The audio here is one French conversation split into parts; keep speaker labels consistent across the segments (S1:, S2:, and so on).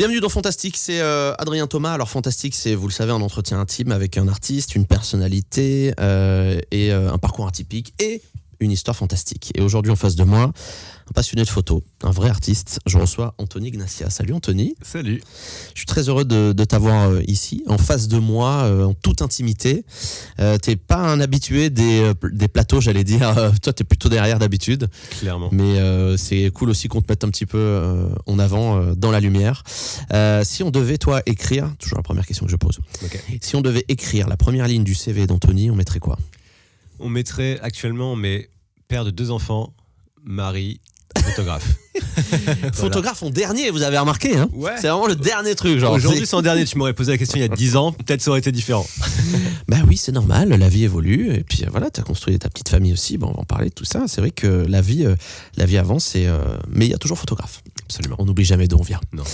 S1: Bienvenue dans Fantastique, c'est Adrien Thomas. Alors Fantastique, c'est, vous le savez, un entretien intime avec un artiste, une personnalité et un parcours atypique et une histoire fantastique. Et aujourd'hui, en face de moi, un passionné de photo, un vrai artiste, je reçois Anthony Ignacia. Salut Anthony.
S2: Salut.
S1: Je suis très heureux de t'avoir ici, en face de moi, en toute intimité. T'es pas un habitué des plateaux, j'allais dire. Toi, t'es plutôt derrière d'habitude.
S2: Clairement.
S1: Mais c'est cool aussi qu'on te mette un petit peu en avant, dans la lumière. Si on devait, toi, écrire, toujours la première question que je pose.
S2: Okay.
S1: Si on devait écrire la première ligne du CV d'Anthony, on mettrait quoi ?
S2: On mettrait actuellement, mais père de 2 enfants, mari, photographe.
S1: Photographe en dernier, vous avez remarqué, hein ?
S2: Ouais.
S1: C'est vraiment le dernier truc, genre.
S2: Aujourd'hui, c'est en dernier. Tu m'aurais posé la question il y a 10 ans, peut-être ça aurait été différent.
S1: Bah oui, c'est normal, la vie évolue. Et puis voilà, t'as construit ta petite famille aussi. Bon, on va en parler de tout ça. C'est vrai que la vie avance, mais il y a toujours photographe.
S2: Absolument.
S1: On n'oublie jamais d'où on vient.
S2: Non.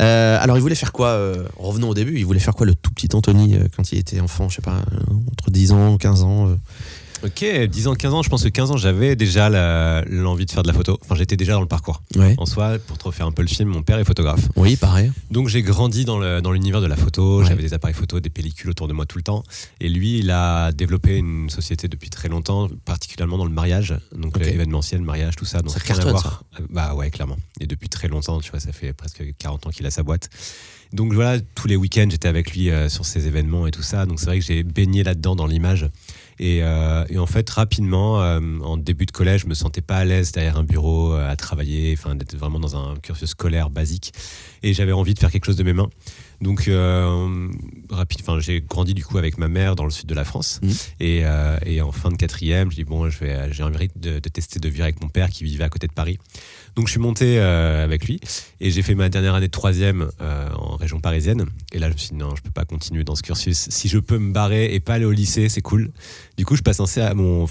S1: Alors, il voulait faire quoi revenons au début. Il voulait faire quoi, le tout petit Anthony, quand il était enfant, je sais pas, entre 10 ans, 15 ans
S2: Ok, 10 ans, 15 ans, je pense que 15 ans, j'avais déjà l'envie de faire de la photo. Enfin, j'étais déjà dans le parcours.
S1: Ouais.
S2: En soi, pour te refaire un peu le film, mon père est photographe.
S1: Oui, pareil.
S2: Donc, j'ai grandi dans l'univers de la photo.
S1: Ouais.
S2: J'avais des appareils photo, des pellicules autour de moi tout le temps. Et lui, il a développé une société depuis très longtemps, particulièrement dans le mariage. Donc,
S1: Ok.
S2: événementiel, mariage, tout ça. Donc,
S1: Ça
S2: rien à
S1: cartonne,
S2: voir. Bah ouais, clairement. Et depuis très longtemps, tu vois, ça fait presque 40 ans qu'il a sa boîte. Donc voilà, tous les week-ends, j'étais avec lui sur ces événements et tout ça. Donc c'est vrai que j'ai baigné là-dedans dans l'image. Et en fait, rapidement, en début de collège, je me sentais pas à l'aise derrière un bureau à travailler, enfin d'être vraiment dans un cursus scolaire basique. Et j'avais envie de faire quelque chose de mes mains. Donc j'ai grandi du coup avec ma mère dans le sud de la France. Et en fin de 4e, je dis bon, j'ai envie de tester de vivre avec mon père qui vivait à côté de Paris. Donc je suis monté avec lui et j'ai fait ma dernière année de 3e en région parisienne. Et là je me suis dit non, je peux pas continuer dans ce cursus. Si je peux me barrer et pas aller au lycée, c'est cool. Du coup je passe mon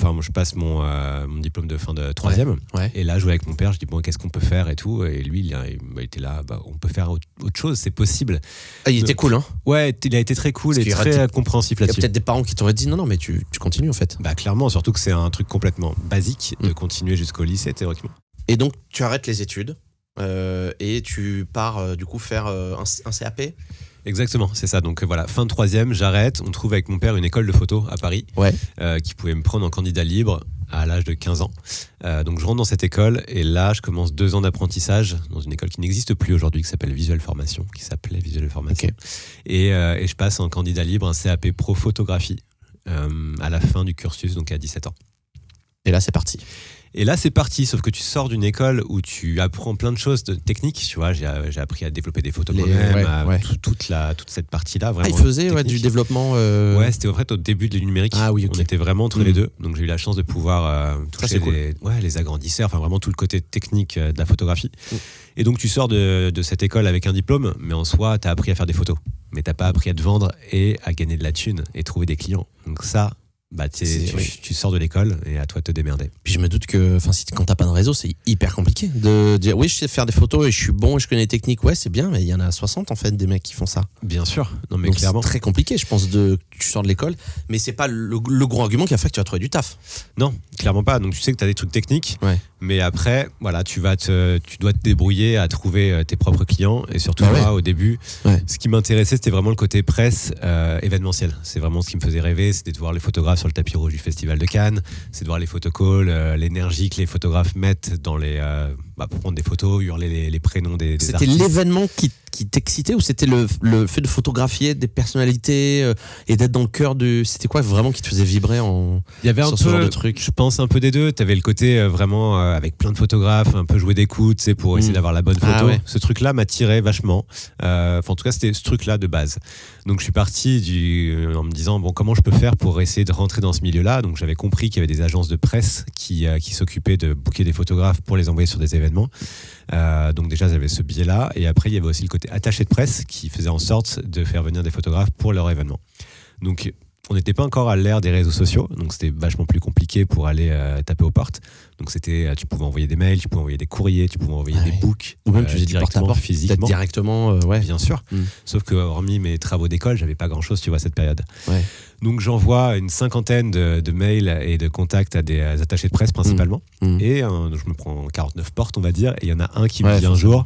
S2: diplôme de fin de 3e.
S1: Ouais.
S2: Et là je jouais avec mon père, je dis bon, qu'est-ce qu'on peut faire et tout. Et lui il était là, on peut faire autre chose, c'est possible.
S1: Ah, il était cool, hein ?
S2: Ouais, il a été très cool et très compréhensif
S1: Il y a
S2: là-dessus.
S1: peut-être des parents qui t'auraient dit non, mais tu continues en fait.
S2: Bah clairement, surtout que c'est un truc complètement basique de continuer jusqu'au lycée théoriquement.
S1: Et donc, tu arrêtes les études et tu pars du coup faire un CAP ?
S2: Exactement, c'est ça. Donc voilà, fin de 3e, j'arrête. On trouve avec mon père une école de photo à Paris qui pouvait me prendre en candidat libre à l'âge de 15 ans. Donc je rentre dans cette école et là, je commence 2 ans d'apprentissage dans une école qui n'existe plus aujourd'hui, qui s'appelait Visual Formation. Okay. Et je passe en candidat libre un CAP pro photographie à la fin du cursus, donc à 17 ans.
S1: Et là, c'est parti.
S2: Et là, c'est parti, sauf que tu sors d'une école où tu apprends plein de choses techniques. Tu vois, j'ai appris à développer des photos moi-même, toute cette partie-là. Vraiment
S1: il faisait du développement.
S2: Ouais, c'était en fait au début de numérique.
S1: Ah oui, okay.
S2: On était vraiment entre les deux. Donc j'ai eu la chance de pouvoir toucher les agrandisseurs, enfin vraiment tout le côté technique de la photographie. Et donc tu sors de cette école avec un diplôme, mais en soi, tu as appris à faire des photos. Mais t'as pas appris à te vendre et à gagner de la thune et trouver des clients. Donc ça... tu sors de l'école et à toi de te démerder.
S1: Puis je me doute que quand t'as pas de réseau, c'est hyper compliqué de dire oui, je sais faire des photos et je suis bon et je connais les techniques. Ouais, c'est bien, mais il y en a 60 en fait des mecs qui font ça.
S2: Bien sûr, non mais
S1: donc
S2: clairement.
S1: C'est très compliqué, je pense, que tu sors de l'école, mais c'est pas le gros argument qui a fait que tu vas trouver du taf.
S2: Non, clairement pas. Donc tu sais que t'as des trucs techniques, mais après, voilà, tu dois te débrouiller à trouver tes propres clients et surtout moi, au début, ce qui m'intéressait, c'était vraiment le côté presse événementiel. C'est vraiment ce qui me faisait rêver, c'était de voir les photographes sur le tapis rouge du Festival de Cannes, c'est de voir les photocalls, l'énergie que les photographes mettent dans pour prendre des photos, hurler les prénoms des artistes.
S1: C'était l'événement qui t'excitait ou c'était le fait de photographier des personnalités et d'être dans le cœur c'était quoi vraiment qui te faisait vibrer
S2: Il y avait
S1: sur ce genre de truc?
S2: Je pense un peu des deux. T'avais le côté vraiment avec plein de photographes, un peu jouer des coups, tu sais, pour essayer d'avoir la bonne photo. Ce truc-là m'attirait vachement. En tout cas, c'était ce truc-là de base. Donc je suis parti en me disant comment je peux faire pour essayer de rentrer dans ce milieu-là. Donc j'avais compris qu'il y avait des agences de presse qui s'occupaient de booker des photographes pour les envoyer sur des événements. Donc déjà j'avais ce biais-là et après il y avait aussi le côté attaché de presse qui faisait en sorte de faire venir des photographes pour leur événement. Donc on n'était pas encore à l'ère des réseaux sociaux, donc c'était vachement plus compliqué pour aller taper aux portes. Donc tu pouvais envoyer des mails, tu pouvais envoyer des courriers, tu pouvais envoyer des books,
S1: ou même tu faisais directement
S2: physiquement,
S1: directement,
S2: bien sûr. Sauf que hormis mes travaux d'école, j'avais pas grand chose, tu vois, à cette période. Donc j'envoie une 50aine de mails et de contacts à des attachés de presse principalement, et je me prends 49 portes, on va dire, et il y en a un qui me dit un jour.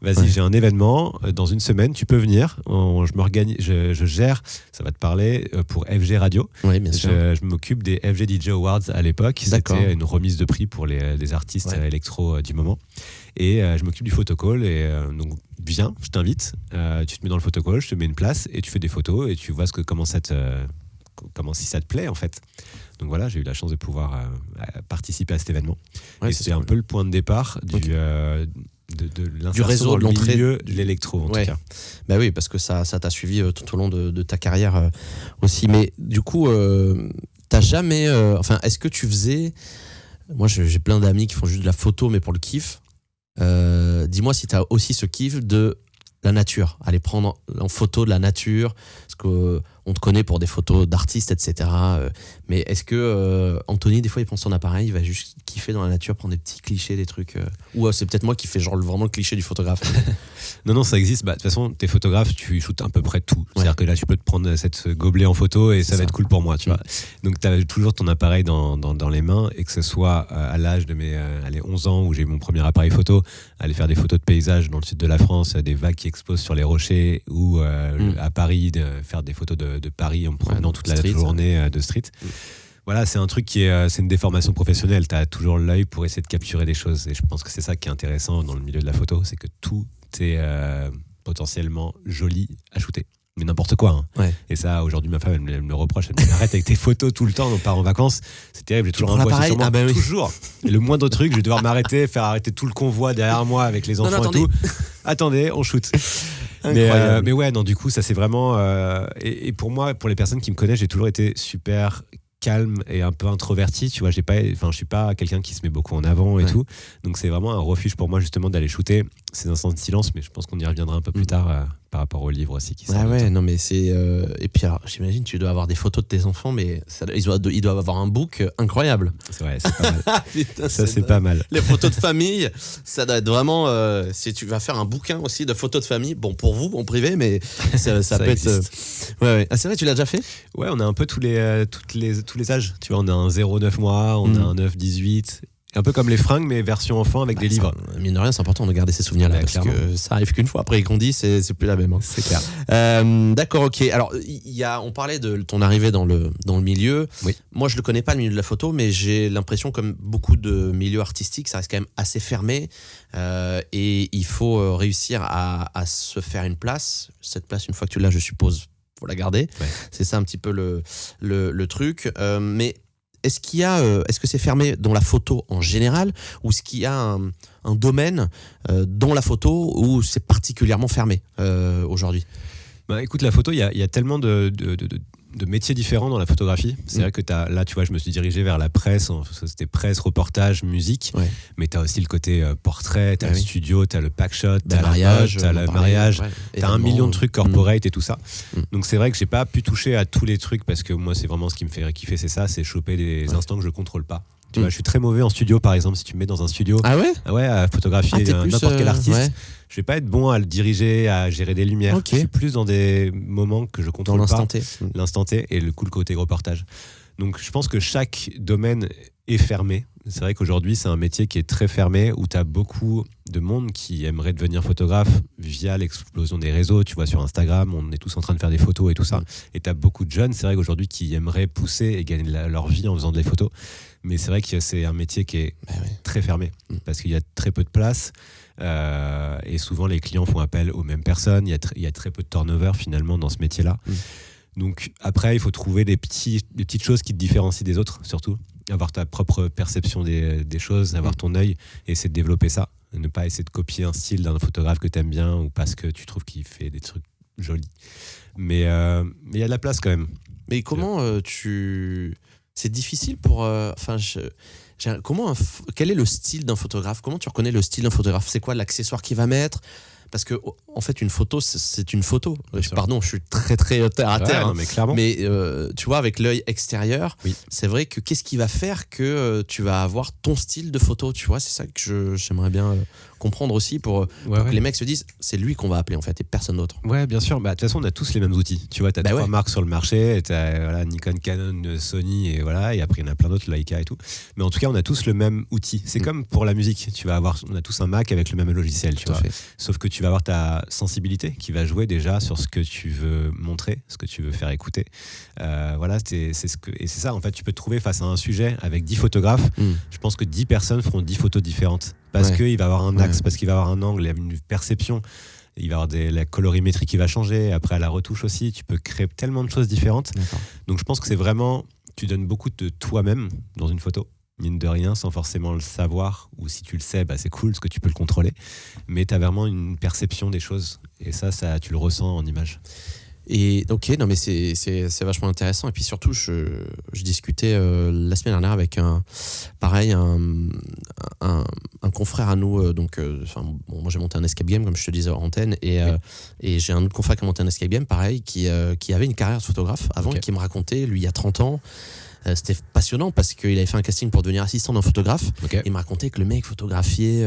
S2: Vas-y, j'ai un événement dans une semaine, tu peux venir. Je gère, ça va te parler, pour FG Radio.
S1: Oui, bien sûr.
S2: Je m'occupe des FG DJ Awards à l'époque.
S1: D'accord.
S2: C'était une remise de prix pour les artistes électro du moment. Et je m'occupe du photocall. Et donc, viens, je t'invite. Tu te mets dans le photocall, je te mets une place et tu fais des photos et tu vois si ça te plaît, en fait. Donc voilà, j'ai eu la chance de pouvoir participer à cet événement.
S1: Ouais,
S2: et c'était un peu le point de départ de l'insertion
S1: réseau,
S2: dans
S1: de
S2: le
S1: l'entrée
S2: milieu de l'électro, en tout cas.
S1: Bah oui, parce que ça t'a suivi tout au long de ta carrière aussi. Mais du coup, t'as jamais... est-ce que tu faisais... Moi, j'ai plein d'amis qui font juste de la photo, mais pour le kiff. Dis-moi si t'as aussi ce kiff de la nature. Aller prendre en photo de la nature. Parce que... on te connaît pour des photos d'artistes, etc. Mais est-ce que Anthony, des fois, il prend son appareil, il va juste kiffer dans la nature, prendre des petits clichés, des trucs... Ou c'est peut-être moi qui fais genre vraiment le cliché du photographe.
S2: Non, ça existe. De toute façon, t'es photographe, tu shootes à peu près tout. C'est-à-dire que là, tu peux te prendre cette gobelet en photo et ça va être cool pour moi, tu vois. Donc, t'as toujours ton appareil dans les mains, et que ce soit à l'âge de mes 11 ans où j'ai eu mon premier appareil photo, aller faire des photos de paysages dans le sud de la France, des vagues qui explosent sur les rochers, ou à Paris, faire des photos de Paris en me promenant toute la journée de street. Voilà, c'est un truc c'est une déformation professionnelle. Tu as toujours l'œil pour essayer de capturer des choses. Et je pense que c'est ça qui est intéressant dans le milieu de la photo, c'est que tout est potentiellement joli à shooter. Mais n'importe quoi. Hein.
S1: Ouais.
S2: Et ça, aujourd'hui, ma femme, elle me le reproche. Elle me dit, arrête avec tes photos tout le temps, on part en vacances. C'est terrible, j'ai toujours un voiture sur moi.
S1: Oui.
S2: Toujours. Et le moindre truc, je vais devoir m'arrêter, faire arrêter tout le convoi derrière moi avec les enfants et tout. Attendez, on shoot. Mais ouais, non, du coup, ça c'est vraiment... et pour moi, pour les personnes qui me connaissent, j'ai toujours été super calme et un peu introverti, tu vois. Je suis pas quelqu'un qui se met beaucoup en avant et tout. Donc c'est vraiment un refuge pour moi, justement, d'aller shooter ces instants de silence. Mais je pense qu'on y reviendra un peu plus tard par rapport au livre aussi qui sort.
S1: Non, mais c'est... Et puis alors, j'imagine tu dois avoir des photos de tes enfants, mais ils doivent avoir un book incroyable.
S2: C'est vrai, c'est pas mal.
S1: Putain,
S2: c'est pas mal.
S1: Les photos de famille, ça doit être vraiment... si tu vas faire un bouquin aussi de photos de famille, bon, pour vous, en privé, mais ça peut
S2: existe.
S1: être... Ouais. Ah, c'est vrai, tu l'as déjà fait ?
S2: Ouais, on a un peu tous les âges. Tu vois, on a un 0-9 mois, on a un 9-18... Un peu comme les fringues, mais version enfant avec des livres.
S1: Mine de rien, c'est important de garder ces souvenirs-là, parce
S2: clairement.
S1: que ça arrive qu'une fois. Après, ils grandissent, c'est plus la même. Hein.
S2: C'est clair.
S1: D'accord, ok. Alors, on parlait de ton arrivée dans le milieu.
S2: Oui.
S1: Moi, je le connais pas, le milieu de la photo, mais j'ai l'impression, comme beaucoup de milieux artistiques, ça reste quand même assez fermé. Et il faut réussir à se faire une place. Cette place, une fois que tu l'as, je suppose, faut la garder.
S2: Ouais.
S1: C'est ça un petit peu le truc. Mais est-ce que c'est fermé dans la photo en général, ou est-ce qu'il y a un domaine dans la photo où c'est particulièrement fermé aujourd'hui ?
S2: Bah, écoute, la photo, il y a tellement de métiers différents dans la photographie. C'est vrai que là, tu vois, je me suis dirigé vers la presse. C'était presse, reportage, musique. Ouais. Mais tu as aussi le côté portrait, tu as le studio, tu as le packshot, tu as mariage, tu as le mariage. Tu as 1 million de trucs corporate et tout ça. Donc c'est vrai que j'ai pas pu toucher à tous les trucs, parce que moi, c'est vraiment ce qui me fait kiffer, c'est choper des instants que je contrôle pas. Tu vois, je suis très mauvais en studio, par exemple. Si tu me mets dans un studio, à photographier n'importe quel artiste, je vais pas être bon à le diriger, à gérer des lumières. Je suis plus dans des moments que je contrôle pas, l'instant T et le côté reportage. Donc je pense que chaque domaine est fermé. C'est vrai qu'aujourd'hui, c'est un métier qui est très fermé, où tu as beaucoup de monde qui aimerait devenir photographe via l'explosion des réseaux. Tu vois, sur Instagram, on est tous en train de faire des photos et tout ça. Et tu as beaucoup de jeunes, c'est vrai qu'aujourd'hui, qui aimeraient pousser et gagner leur vie en faisant des photos. Mais c'est vrai que c'est un métier qui est très fermé, parce qu'il y a très peu de place. Et souvent, les clients font appel aux mêmes personnes. Il y a très peu de turnover, finalement, dans ce métier-là. Donc après, il faut trouver des petites choses qui te différencient des autres, surtout. Avoir ta propre perception des choses, avoir ton œil, et essayer de développer ça. Ne pas essayer de copier un style d'un photographe que tu aimes bien, ou parce que tu trouves qu'il fait des trucs jolis. Mais il y a de la place quand même.
S1: Mais comment c'est difficile pour... quel est le style d'un photographe ? Comment tu reconnais le style d'un photographe ? C'est quoi l'accessoire qu'il va mettre ? Parce que en fait, une photo, c'est une photo. Pardon, je suis très très terre à terre.
S2: Mais clairement.
S1: Mais tu vois, avec l'œil extérieur, c'est vrai que qu'est-ce qui va faire que tu vas avoir ton style de photo ? Tu vois, c'est ça que j'aimerais bien comprendre aussi pour que les mecs se disent c'est lui qu'on va appeler en fait et personne d'autre.
S2: Ouais, bien sûr. De toute façon, on a tous les mêmes outils. Tu vois, tu as trois marques sur le marché. Tu as Nikon, Canon, Sony et voilà. Et après, il y en a plein d'autres, Leica et tout. Mais en tout cas, on a tous le même outil. C'est comme pour la musique. On a tous un Mac avec le même logiciel. Tu vois. Sauf que tu vas avoir ta sensibilité qui va jouer déjà sur ce que tu veux montrer, ce que tu veux faire écouter. Voilà, et c'est ça. En fait, tu peux te trouver face à un sujet avec 10 photographes. Je pense que 10 personnes feront 10 photos différentes. Parce qu'il va avoir un axe, parce qu'il va avoir un angle, il y a une perception. Il va y avoir la colorimétrie qui va changer. Après, à la retouche aussi, tu peux créer tellement de choses différentes. D'accord. Donc, je pense que c'est vraiment... Tu donnes beaucoup de toi-même dans une photo, mine de rien, sans forcément le savoir. Ou si tu le sais, bah, c'est cool, parce que tu peux le contrôler. Mais tu as vraiment une perception des choses. Et ça, tu le ressens en image.
S1: Et ok, non mais c'est vachement intéressant. Et puis surtout, je discutais la semaine dernière avec un confrère à nous. Moi j'ai monté un escape game comme je te disais hors antenne, et j'ai un autre confrère qui a monté un escape game pareil, qui avait une carrière de photographe avant et qui me racontait, lui il y a 30 ans. C'était passionnant parce qu'il avait fait un casting pour devenir assistant d'un photographe. Okay. Il me racontait que le mec photographiait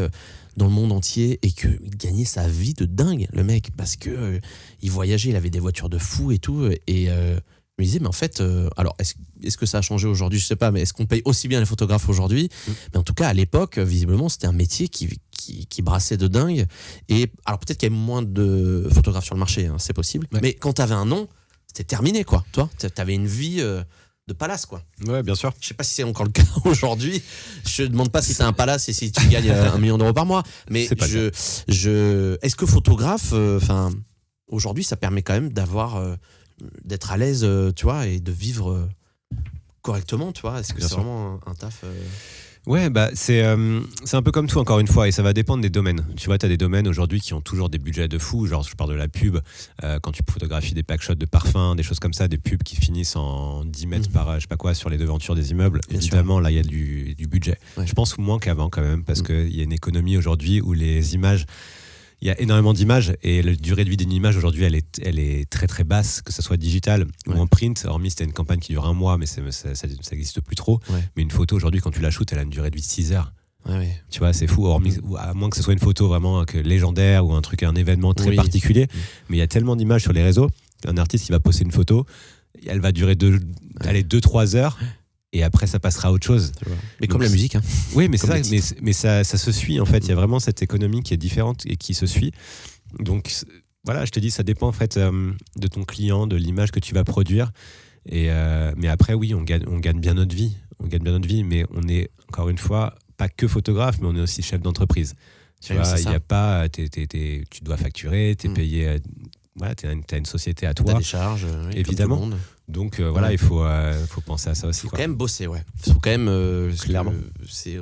S1: dans le monde entier et qu'il gagnait sa vie de dingue, le mec, parce que il voyageait, il avait des voitures de fou et tout. Et je me disais, mais en fait, alors est-ce que ça a changé aujourd'hui ? Je sais pas, mais est-ce qu'on paye aussi bien les photographes aujourd'hui ? Mais en tout cas, à l'époque, visiblement, c'était un métier qui brassait de dingue. Et alors peut-être qu'il y avait moins de photographes sur le marché, hein, c'est possible. Ouais. Mais quand t'avais un nom, c'était terminé, quoi. Toi, t'avais une vie... de palace, quoi.
S2: Ouais, bien sûr.
S1: Je sais pas si c'est encore le cas aujourd'hui. Je demande pas si t'as un palace et si tu gagnes 1 million d'euros par mois. Mais est-ce que photographe, aujourd'hui, ça permet quand même d'être à l'aise, tu vois, et de vivre correctement, tu vois. Est-ce que c'est vraiment un taf
S2: Ouais, bah c'est un peu comme tout, encore une fois, et ça va dépendre des domaines. Tu vois, tu as des domaines aujourd'hui qui ont toujours des budgets de fou, genre je parle de la pub, quand tu photographies des packshots de parfums, des choses comme ça, des pubs qui finissent en 10 mètres par, je sais pas quoi, sur les devantures des immeubles. Bien évidemment, sûr. Là, il y a du budget. Ouais. Je pense moins qu'avant quand même, parce qu'il y a une économie aujourd'hui où les images... Il y a énormément d'images et la durée de vie d'une image aujourd'hui, elle est très très basse, que ce soit digital ou en print. Hormis c'était une campagne qui dure 1 mois, mais ça n'existe plus trop. Ouais. Mais une photo aujourd'hui, quand tu la shootes, elle a une durée de vie de 6 heures. Ouais. Tu vois, c'est fou. Hormis, à moins que ce soit une photo vraiment légendaire ou un événement très particulier. Mais il y a tellement d'images sur les réseaux. Un artiste qui va poster une photo, elle va durer 2-3 heures. Et après, ça passera à autre chose.
S1: Mais comme la musique. Hein.
S2: Oui, mais c'est ça, mais ça se suit, en fait. Il y a vraiment cette économie qui est différente et qui se suit. Donc, voilà, je te dis, ça dépend, en fait, de ton client, de l'image que tu vas produire. Mais après, oui, on gagne bien notre vie. Mais on est, encore une fois, pas que photographe, mais on est aussi chef d'entreprise. Tu vois, il n'y a pas... tu dois facturer, tu es payé... Voilà, t'as une société à toi.
S1: T'as des charges,
S2: évidemment. Donc voilà, il faut penser à ça aussi.
S1: Il faut quand même bosser, ouais. Il faut quand même, clairement.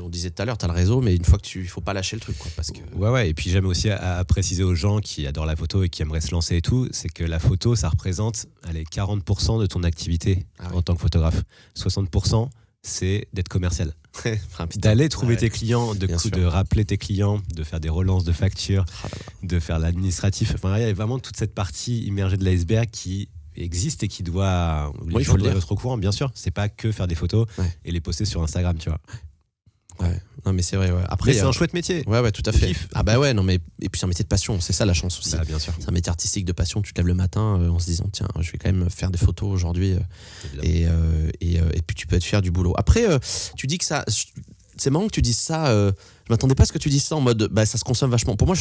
S1: On disait tout à l'heure, t'as le réseau, mais une fois que il faut pas lâcher le truc, quoi. Parce que...
S2: Ouais. Et puis j'aime aussi à préciser aux gens qui adorent la photo et qui aimeraient se lancer et tout, c'est que la photo, ça représente 40% de ton activité en tant que photographe. 60%, c'est d'être commercial. D'aller trouver tes clients, de rappeler tes clients, de faire des relances de factures, de faire l'administratif. Enfin, il y a vraiment toute cette partie immergée de l'iceberg qui existe et qui doit...
S1: il faut
S2: être au courant, bien sûr. C'est pas que faire des photos et les poster sur Instagram, tu vois.
S1: Ouais. Non mais c'est vrai. Ouais. Après,
S2: c'est un chouette métier.
S1: Ouais, tout à fait. Ah bah ouais, non mais et puis c'est un métier de passion. C'est ça la chance aussi.
S2: Bah, bien sûr.
S1: C'est un métier artistique de passion. Tu te lèves le matin en se disant tiens, je vais quand même faire des photos aujourd'hui. Et puis tu peux être fier du boulot. Après, tu dis que ça. C'est marrant que tu dises ça. Je m'attendais pas à ce que tu dises ça en mode ça se consomme vachement. Pour moi,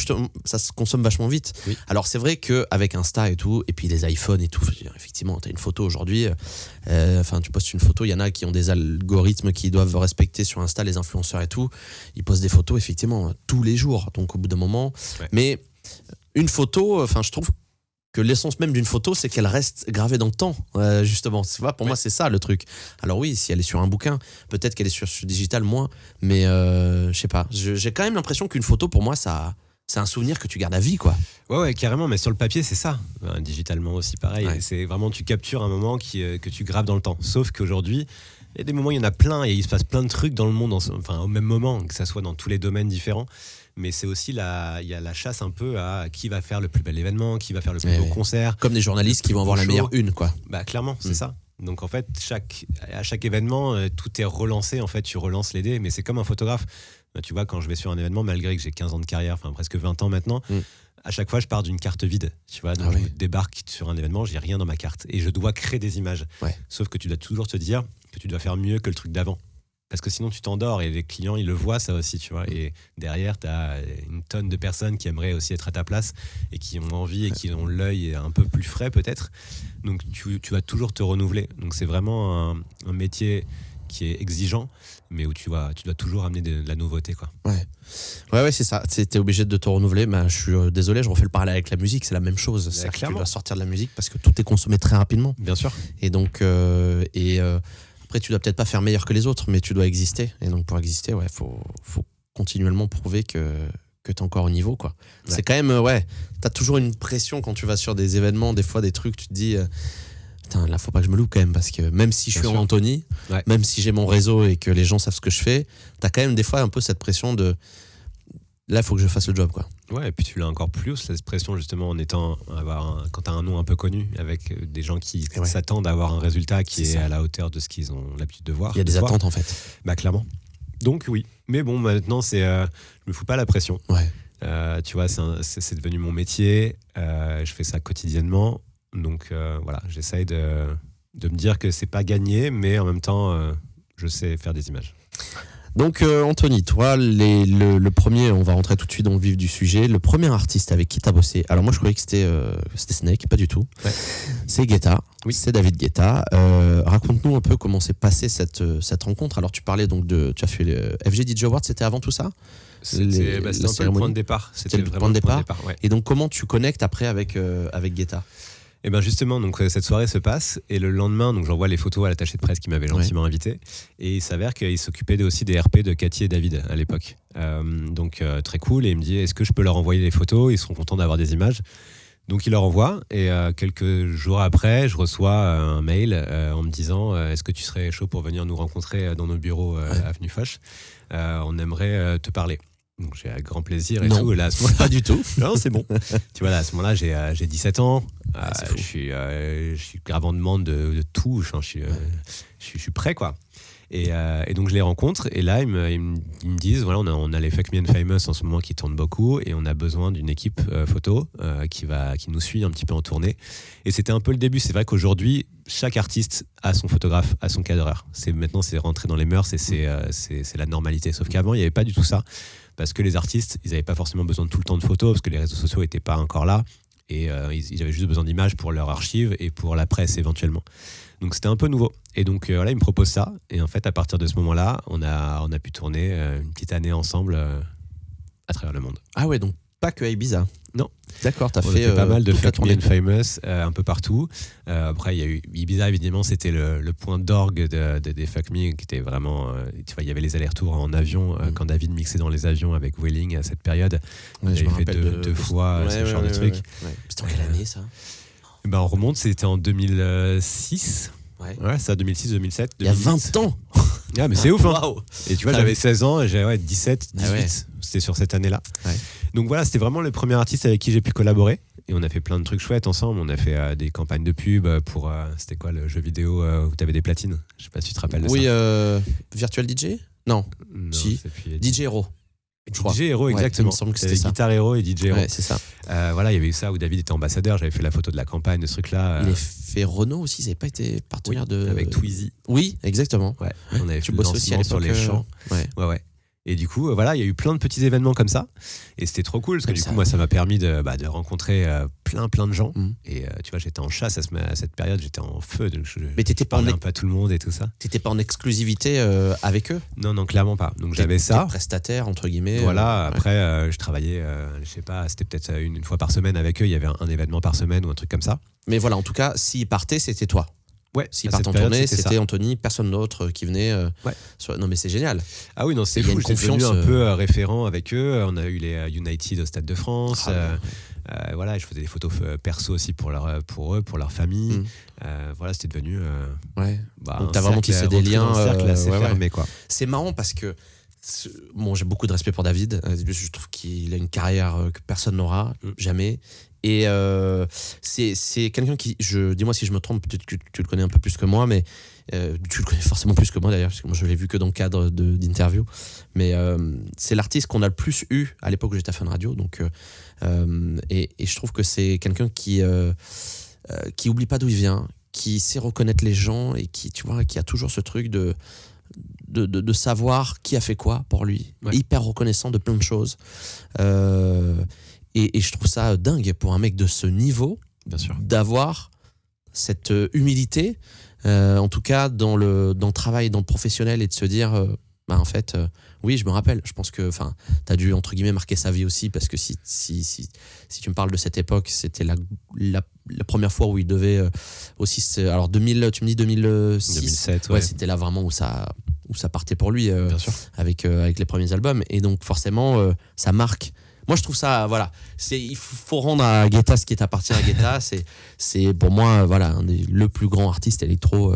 S1: ça se consomme vachement vite. Oui. Alors c'est vrai qu'avec Insta et tout, et puis les iPhones et tout, effectivement, tu as une photo aujourd'hui. Tu postes une photo, il y en a qui ont des algorithmes qui doivent respecter sur Insta, les influenceurs et tout. Ils postent des photos effectivement tous les jours. Donc au bout d'un moment, mais une photo, je trouve que l'essence même d'une photo, c'est qu'elle reste gravée dans le temps, justement. Pour moi, c'est ça le truc. Alors oui, si elle est sur un bouquin, peut-être qu'elle est sur digital, moins, mais je sais pas. J'ai quand même l'impression qu'une photo, pour moi, c'est un souvenir que tu gardes à vie, quoi.
S2: Ouais, carrément, mais sur le papier, c'est ça. Digitalement aussi, pareil. Ouais. C'est vraiment, tu captures un moment que tu graves dans le temps. Sauf qu'aujourd'hui, il y a des moments, il y en a plein, et il se passe plein de trucs dans le monde, au même moment, que ça soit dans tous les domaines différents. Mais c'est aussi il y a la chasse un peu à qui va faire le plus bel événement, qui va faire le plus beau concert.
S1: Comme des journalistes qui vont avoir la meilleure une, quoi.
S2: Bah clairement, c'est ça. Donc en fait, à chaque événement, tout est relancé. En fait, tu relances les dés, mais c'est comme un photographe. Tu vois, quand je vais sur un événement, malgré que j'ai 15 ans de carrière, enfin presque 20 ans maintenant, à chaque fois, je pars d'une carte vide. Tu vois, donc je débarque sur un événement, j'ai rien dans ma carte. Et je dois créer des images.
S1: Ouais.
S2: Sauf que tu dois toujours te dire que tu dois faire mieux que le truc d'avant. Parce que sinon, tu t'endors et les clients, ils le voient, ça aussi, tu vois. Et derrière, tu as une tonne de personnes qui aimeraient aussi être à ta place et qui ont envie et qui ont l'œil un peu plus frais, peut-être. Donc, tu vas toujours te renouveler. Donc, c'est vraiment un métier qui est exigeant, mais où tu dois toujours amener de la nouveauté, quoi.
S1: Ouais, c'est ça. T'es obligé de te renouveler. Mais je suis désolé, je refais le parallèle avec la musique, c'est la même chose. C'est que tu dois sortir de la musique parce que tout est consommé très rapidement.
S2: Bien sûr.
S1: Et donc, après, tu dois peut-être pas faire meilleur que les autres, mais tu dois exister. Et donc, pour exister, faut continuellement prouver que t'es encore au niveau, quoi. Ouais. C'est quand même, t'as toujours une pression quand tu vas sur des événements, des fois des trucs, tu te dis, putain, là, faut pas que je me loupe quand même, parce que même si je suis en Anthony, même si j'ai mon réseau et que les gens savent ce que je fais, t'as quand même des fois un peu cette pression de, là, il faut que je fasse le job, quoi.
S2: Ouais, et puis tu l'as encore plus, cette pression, justement, quand tu as un nom un peu connu, avec des gens qui s'attendent à avoir un résultat qui est à la hauteur de ce qu'ils ont l'habitude de voir.
S1: Il y a des attentes, en fait.
S2: Bah, clairement. Donc, oui. Mais bon, maintenant, je me fous pas la pression.
S1: Ouais.
S2: Tu vois, c'est devenu mon métier. Je fais ça quotidiennement. Donc, voilà, j'essaye de me dire que c'est pas gagné, mais en même temps, je sais faire des images.
S1: Donc Anthony, toi, le premier, on va rentrer tout de suite dans le vif du sujet, le premier artiste avec qui tu as bossé, alors moi je croyais que c'était Snake, pas du tout, c'est Guetta, c'est David Guetta. Raconte-nous un peu comment s'est passée cette rencontre. Alors tu parlais donc tu as fait le FG DJ Awards, c'était avant tout ça?
S2: C'était un peu le point de départ.
S1: C'était le point de départ. Et donc comment tu connectes après avec Guetta?
S2: Et bien justement, donc, cette soirée se passe et le lendemain, donc, j'envoie les photos à l'attaché de presse qui m'avait gentiment invité et il s'avère qu'il s'occupait aussi des RP de Cathy et David à l'époque. Donc très cool, et il me dit est-ce que je peux leur envoyer les photos, ils seront contents d'avoir des images. Donc il leur envoie et quelques jours après, je reçois un mail en me disant est-ce que tu serais chaud pour venir nous rencontrer dans nos bureaux avenue Foch, on aimerait te parler. Donc j'ai un grand plaisir et tout. Et là, à ce moment-là,
S1: pas du tout.
S2: Non, c'est bon. Tu vois, là, à ce moment-là, j'ai 17 ans. Je suis grave en demande de tout. Je suis prêt, quoi. Et donc je les rencontre et là ils me disent voilà, on a les Fuck Me and Famous en ce moment qui tournent beaucoup et on a besoin d'une équipe photo qui nous suit un petit peu en tournée. Et c'était un peu le début. C'est vrai qu'aujourd'hui chaque artiste a son photographe, a son cadreur. Maintenant c'est rentré dans les mœurs et c'est la normalité. Sauf qu'avant il n'y avait pas du tout ça, parce que les artistes ils n'avaient pas forcément besoin de tout le temps de photos parce que les réseaux sociaux n'étaient pas encore là et ils avaient juste besoin d'images pour leur archive et pour la presse éventuellement. Donc c'était un peu nouveau. Et donc voilà, il me propose ça. Et en fait, à partir de ce moment-là, on a pu tourner une petite année ensemble à travers le monde.
S1: Ah ouais, donc pas que à Ibiza.
S2: Non.
S1: D'accord, t'as
S2: on
S1: fait
S2: a fait pas mal de Fuck Me and
S1: tournée.
S2: Famous un peu partout. Après, il y a eu Ibiza, évidemment, c'était le point d'orgue des Fuck Me, qui était vraiment... tu vois, il y avait les allers-retours en avion, quand David mixait dans les avions avec Welling à cette période.
S1: Je me
S2: fait
S1: rappelle
S2: deux fois ce genre de truc.
S1: C'était en quelle année, ça?
S2: Ben, on remonte, c'était en 2006. Ouais, ça, 2006-2007.
S1: Il y a 20 ans.
S2: Ah, mais c'est ouf, hein.
S1: Wow.
S2: Et tu vois, j'avais 16 ans et j'avais 17, 18. C'était sur cette année-là. Donc voilà, c'était vraiment le premier artiste avec qui j'ai pu collaborer. Et on a fait plein de trucs chouettes ensemble. On a fait des campagnes de pub pour... c'était quoi le jeu vidéo où tu avais des platines? Je sais pas si tu te rappelles de ça.
S1: Oui, Virtual DJ? Non. Si. DJ Hero.
S2: DJ Hero, exactement.
S1: Il me semble que c'était ça.
S2: Guitar Hero et DJ Hero.
S1: Ouais, c'est ça.
S2: Voilà, il y avait eu ça où David était ambassadeur. J'avais fait la photo de la campagne de ce truc-là.
S1: Il a fait Renault aussi. Ils n'avaient pas été partenaires de.
S2: Avec Twizy.
S1: Oui, exactement.
S2: Ouais. On avait
S1: tu
S2: fait le
S1: bosses aussi à
S2: lancement
S1: l'époque
S2: sur les champs. Ouais. Et du coup, voilà, il y a eu plein de petits événements comme ça. Et c'était trop cool parce que du coup, moi, ça m'a permis de rencontrer plein de gens. Et tu vois, j'étais en chasse à cette période, j'étais en feu.
S1: Mais t'étais pas
S2: un peu à tout le monde et tout ça.
S1: T'étais pas en exclusivité avec eux?
S2: Non, clairement pas. Donc j'avais ça.
S1: Prestataire, entre guillemets.
S2: Voilà, après, je travaillais, je sais pas, c'était peut-être une fois par semaine avec eux. Il y avait un événement par semaine ou un truc comme ça.
S1: Mais voilà, en tout cas, s'ils partaient, c'était toi.
S2: Ouais,
S1: s'ils partent en tournée, c'était Anthony, personne d'autre qui venait. Non, mais c'est génial.
S2: Ah oui, non, c'est fou. J'étais devenu un peu référent avec eux. On a eu les United au Stade de France. Voilà, je faisais des photos perso aussi pour eux, pour leur famille. Voilà, c'était devenu.
S1: Donc t'as vraiment tissé des liens.
S2: Un cercle assez fermé, quoi.
S1: C'est marrant parce que bon, j'ai beaucoup de respect pour David. Je trouve qu'il a une carrière que personne n'aura, jamais. c'est quelqu'un qui, dis-moi si je me trompe, peut-être que tu le connais un peu plus que moi, mais tu le connais forcément plus que moi d'ailleurs, parce que moi je l'ai vu que dans le cadre d'interviews. Mais c'est l'artiste qu'on a le plus eu à l'époque où j'étais à Fun Radio. Donc, et je trouve que c'est quelqu'un qui oublie pas d'où il vient, qui sait reconnaître les gens et qui, tu vois, qui a toujours ce truc de savoir qui a fait quoi pour lui. Ouais. Hyper reconnaissant de plein de choses. Et je trouve ça dingue pour un mec de ce niveau,
S2: bien sûr,
S1: d'avoir cette humilité, en tout cas dans le travail, dans le professionnel, et de se dire, en fait, oui, je me rappelle. Je pense que tu as dû, entre guillemets, marquer sa vie aussi, parce que si tu me parles de cette époque, c'était la première fois où il devait aussi... Alors, 2000, tu me dis 2006.
S2: 2007,
S1: ouais. C'était là vraiment où ça partait pour lui, avec les premiers albums. Et donc, forcément, ça marque. Moi, je trouve ça, voilà, il faut rendre à Guetta ce qui appartient à Guetta. C'est pour moi, voilà, le plus grand artiste électro.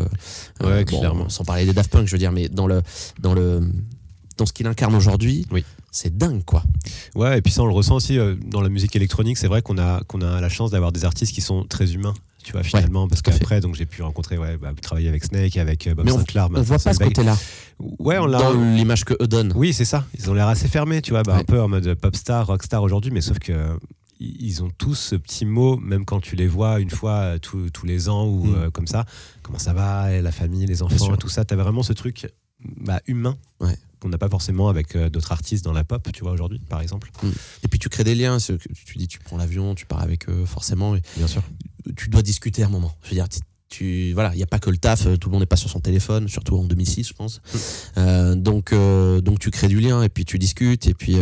S2: Clairement.
S1: Sans parler des Daft Punk, je veux dire, mais dans ce qu'il incarne aujourd'hui,
S2: oui.
S1: C'est dingue, quoi.
S2: Ouais, et puis ça, on le ressent aussi dans la musique électronique. C'est vrai qu'on a la chance d'avoir des artistes qui sont très humains. Tu vois, finalement, parce qu'après, donc j'ai pu rencontrer, travailler avec Snake, avec Bob Sinclair.
S1: On voit pas ce côté-là.
S2: Ouais, on l'a.
S1: Dans l'image que eux donnent.
S2: Oui, c'est ça. Ils ont l'air assez fermés, tu vois, un peu en mode pop star, rock star aujourd'hui, mais sauf que ils ont tous ce petit mot, même quand tu les vois une fois tous les ans ou comme ça. Comment ça va, la famille, les enfants, tout ça. T'as vraiment ce truc humain. Ouais. Qu'on n'a pas forcément avec d'autres artistes dans la pop, tu vois, aujourd'hui, par exemple.
S1: Et puis tu crées des liens. Tu dis, tu prends l'avion, tu pars avec eux, forcément.
S2: Bien sûr.
S1: Tu dois discuter à un moment. Je veux dire, voilà, il n'y a pas que le taf, tout le monde n'est pas sur son téléphone, surtout en 2006, je pense. Donc tu crées du lien, et puis tu discutes, et puis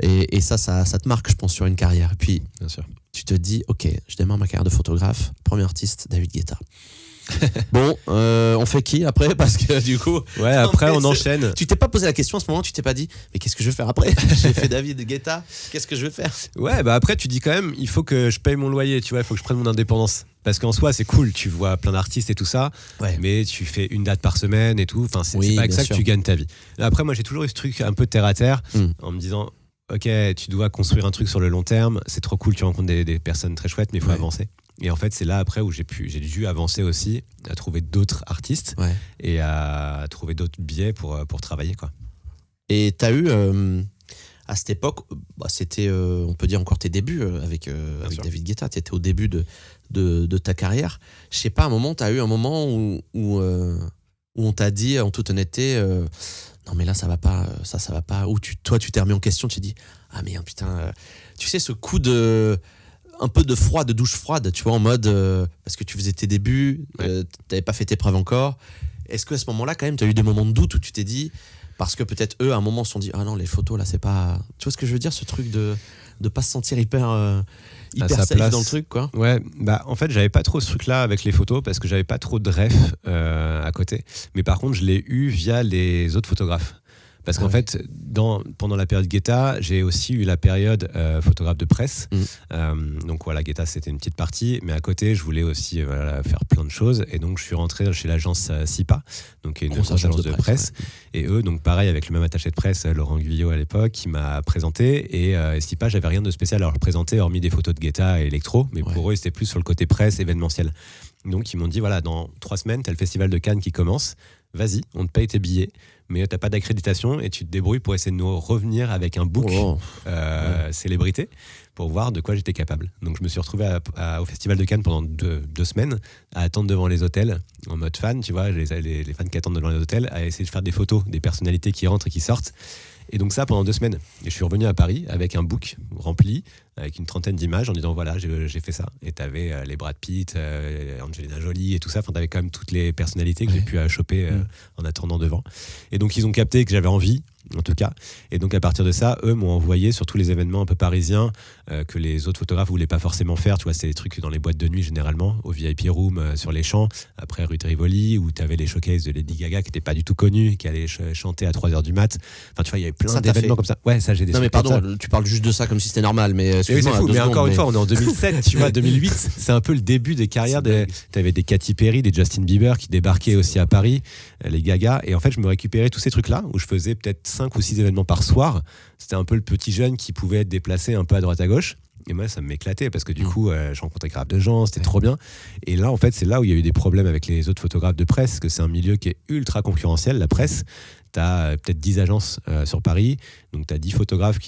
S1: et ça te marque, je pense, sur une carrière. Et puis,
S2: bien sûr,
S1: tu te dis, ok, je démarre ma carrière de photographe. Premier artiste, David Guetta. Bon, on fait qui après? Parce que du coup...
S2: Ouais, après on enchaîne.
S1: Tu t'es pas posé la question à ce moment, tu t'es pas dit, mais qu'est-ce que je vais faire après? J'ai fait David Guetta, qu'est-ce que je vais faire?
S2: Ouais, après tu dis quand même, il faut que je paye mon loyer, tu vois, il faut que je prenne mon indépendance. Parce qu'en soi, c'est cool, tu vois plein d'artistes et tout ça, mais tu fais une date par semaine et tout, c'est pas avec ça que tu gagnes ta vie. Après, moi j'ai toujours eu ce truc un peu terre à terre, en me disant, ok, tu dois construire un truc sur le long terme, c'est trop cool, tu rencontres des personnes très chouettes, mais il faut avancer. Et en fait, c'est là après où j'ai dû avancer aussi, à trouver d'autres artistes et à trouver d'autres biais pour travailler, quoi.
S1: Et t'as eu, à cette époque, c'était, on peut dire encore tes débuts avec David Guetta, t'étais au début de ta carrière. Je sais pas, t'as eu un moment où on t'a dit, en toute honnêteté, non mais là ça va pas, ça va pas, ou toi tu t'es remis en question, tu t'es dit, ah merde, putain, tu sais, ce coup un peu de froid, de douche froide, tu vois, en mode parce que tu faisais tes débuts, t'avais pas fait tes preuves encore. Est-ce qu'à ce moment-là, quand même, t'as eu des moments de doute où tu t'es dit, parce que peut-être eux, à un moment, se sont dit, ah non, les photos là, c'est pas. Tu vois ce que je veux dire, ce truc de pas se sentir hyper safe dans le truc, quoi.
S2: Ouais, en fait, j'avais pas trop ce truc-là avec les photos parce que j'avais pas trop de ref à côté. Mais par contre, je l'ai eu via les autres photographes. Parce qu'en fait, pendant la période Guetta, j'ai aussi eu la période photographe de presse. Donc voilà, Guetta, c'était une petite partie. Mais à côté, je voulais aussi faire plein de choses. Et donc, je suis rentré chez l'agence SIPA, donc une grosse agence de presse. Et eux, donc pareil, avec le même attaché de presse, Laurent Guyot à l'époque, qui m'a présenté. Et SIPA, j'avais rien de spécial à leur présenter, hormis des photos de Guetta et électro. Mais pour eux, c'était plus sur le côté presse, événementiel. Donc, ils m'ont dit, voilà, dans 3 semaines, t'as le festival de Cannes qui commence. Vas-y, on te paye tes billets, mais t'as pas d'accréditation et tu te débrouilles pour essayer de nous revenir avec un book célébrité pour voir de quoi j'étais capable. Donc je me suis retrouvé au Festival de Cannes pendant 2 semaines à attendre devant les hôtels en mode fan, tu vois, les fans qui attendent devant les hôtels, à essayer de faire des photos des personnalités qui rentrent et qui sortent. Et donc ça pendant 2 semaines. Et je suis revenu à Paris avec un book rempli, avec une 30aine d'images en disant voilà, j'ai fait ça. Et t'avais les Brad Pitt, Angelina Jolie et tout ça. Enfin, t'avais quand même toutes les personnalités que j'ai pu choper en attendant devant. Et donc ils ont capté que j'avais envie, en tout cas. Et donc à partir de ça, eux m'ont envoyé sur tous les événements un peu parisiens que les autres photographes voulaient pas forcément faire. Tu vois, c'est des trucs dans les boîtes de nuit généralement, au VIP Room sur les champs, après rue de Rivoli, où t'avais les showcases de Lady Gaga qui n'étaient pas du tout connus, qui allaient chanter à 3h du mat. Enfin, tu vois, il y avait plein d'événements comme ça. Ouais, ça j'ai des.
S1: Non mais pardon, tu parles juste de ça comme si c'était normal, mais
S2: c'est fou. Mais encore une fois, on est en 2007, tu vois, 2008, c'est un peu le début des carrières. T'avais des Katy Perry, des Justin Bieber qui débarquaient aussi à Paris, les Gaga. Et en fait, je me récupérais tous ces trucs-là où je faisais peut-être 5 ou 6 événements par soir. C'était un peu le petit jeune qui pouvait être déplacé un peu à droite à gauche. Et moi, ça m'éclatait parce que du coup, je rencontrais grave de gens, c'était trop bien. Et là, en fait, c'est là où il y a eu des problèmes avec les autres photographes de presse, parce que c'est un milieu qui est ultra concurrentiel, la presse. Tu as peut-être 10 agences sur Paris, donc tu as 10 photographes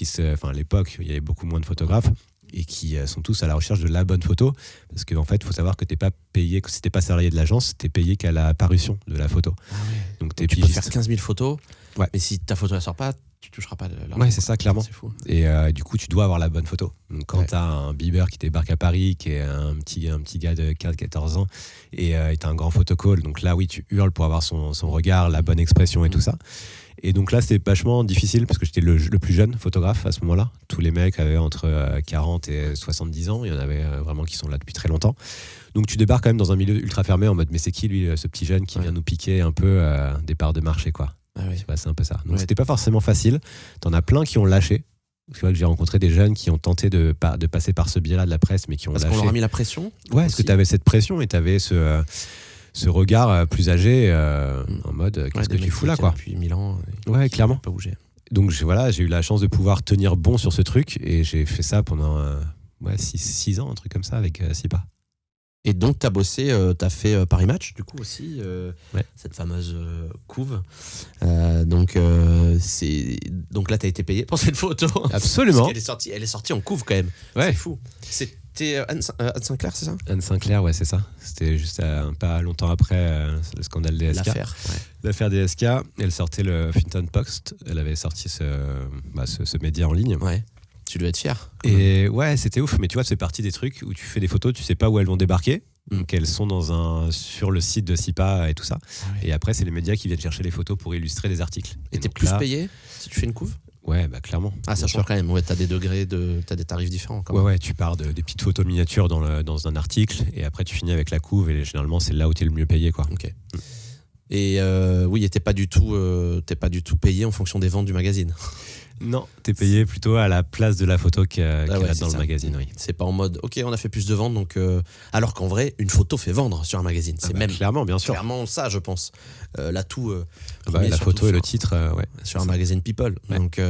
S2: à l'époque, il y avait beaucoup moins de photographes et qui sont tous à la recherche de la bonne photo. Parce qu'en fait, il faut savoir que tu n'es pas payé, si tu n'es pas salarié de l'agence, tu es payé qu'à la parution de la photo.
S1: Ah ouais.
S2: Donc
S1: tu peux faire 15 000 photos, mais si ta photo ne sort pas, tu toucheras pas de l'argent.
S2: Ouais, c'est ça, clairement.
S1: C'est fou.
S2: Et du coup, tu dois avoir la bonne photo. Donc, quand tu as un Bieber qui débarque à Paris, qui est un petit gars de 14 ans, et tu as un grand photocall, donc là, oui, tu hurles pour avoir son regard, la bonne expression et tout ça. Et donc là, c'était vachement difficile parce que j'étais le plus jeune photographe à ce moment-là. Tous les mecs avaient entre 40 et 70 ans. Il y en avait vraiment qui sont là depuis très longtemps. Donc tu débarques quand même dans un milieu ultra fermé en mode mais c'est qui lui, ce petit jeune qui vient nous piquer un peu des parts de marché, quoi. Ah oui. C'est un peu ça. Donc c'était pas forcément facile. T'en as plein qui ont lâché. Tu vois que j'ai rencontré des jeunes qui ont tenté de passer par ce biais-là de la presse, mais qui ont lâché. Parce qu'on leur a mis
S1: la pression.
S2: Ouais, parce que tu avais cette pression et tu avais ce regard plus âgé en mode qu'est-ce que tu fous là, quoi.
S1: Depuis 1000 ans.
S2: Ouais, clairement.
S1: Pas bouger.
S2: Donc j'ai eu la chance de pouvoir tenir bon sur ce truc et j'ai fait ça pendant 6 ans, un truc comme ça avec Sipa.
S1: Et donc, tu as bossé, tu as fait Paris Match, du coup, aussi, cette fameuse couve. Donc là, tu as été payé pour cette photo.
S2: Absolument.
S1: Parce elle est sortie en couve, quand même. Ouais. C'est fou. C'était Anne Sinclair, c'est ça ?
S2: Anne Sinclair, ouais, c'est ça. C'était juste pas longtemps après le scandale DSK. L'affaire DSK. Elle sortait le Huffington Post. Elle avait sorti ce média en ligne.
S1: Ouais. Tu dois être fier.
S2: Et ouais, c'était ouf. Mais tu vois, c'est partie des trucs où tu fais des photos, tu sais pas où elles vont débarquer. Donc elles sont sur le site de Sipa et tout ça. Ah oui. Et après, c'est les médias qui viennent chercher les photos pour illustrer des articles.
S1: Et t'es plus payé si tu fais une couve ?
S2: Ouais, bah clairement.
S1: Ah, ça change quand même. Ouais, t'as des degrés, t'as des tarifs différents. Quand même.
S2: Ouais, tu pars des petites photos miniatures dans un article et après tu finis avec la couve et généralement c'est là où t'es le mieux payé, quoi.
S1: Ok. Et oui, et t'es pas du tout payé en fonction des ventes du magazine.
S2: Non, t'es payé plutôt à la place de la photo qui est là dans le magazine. Oui.
S1: C'est pas en mode ok, on a fait plus de ventes, donc alors qu'en vrai, une photo fait vendre sur un magazine. C'est même
S2: clairement, bien sûr.
S1: Clairement ça, je pense. L'atout.
S2: La photo et le titre,
S1: sur un magazine People. Ouais. Donc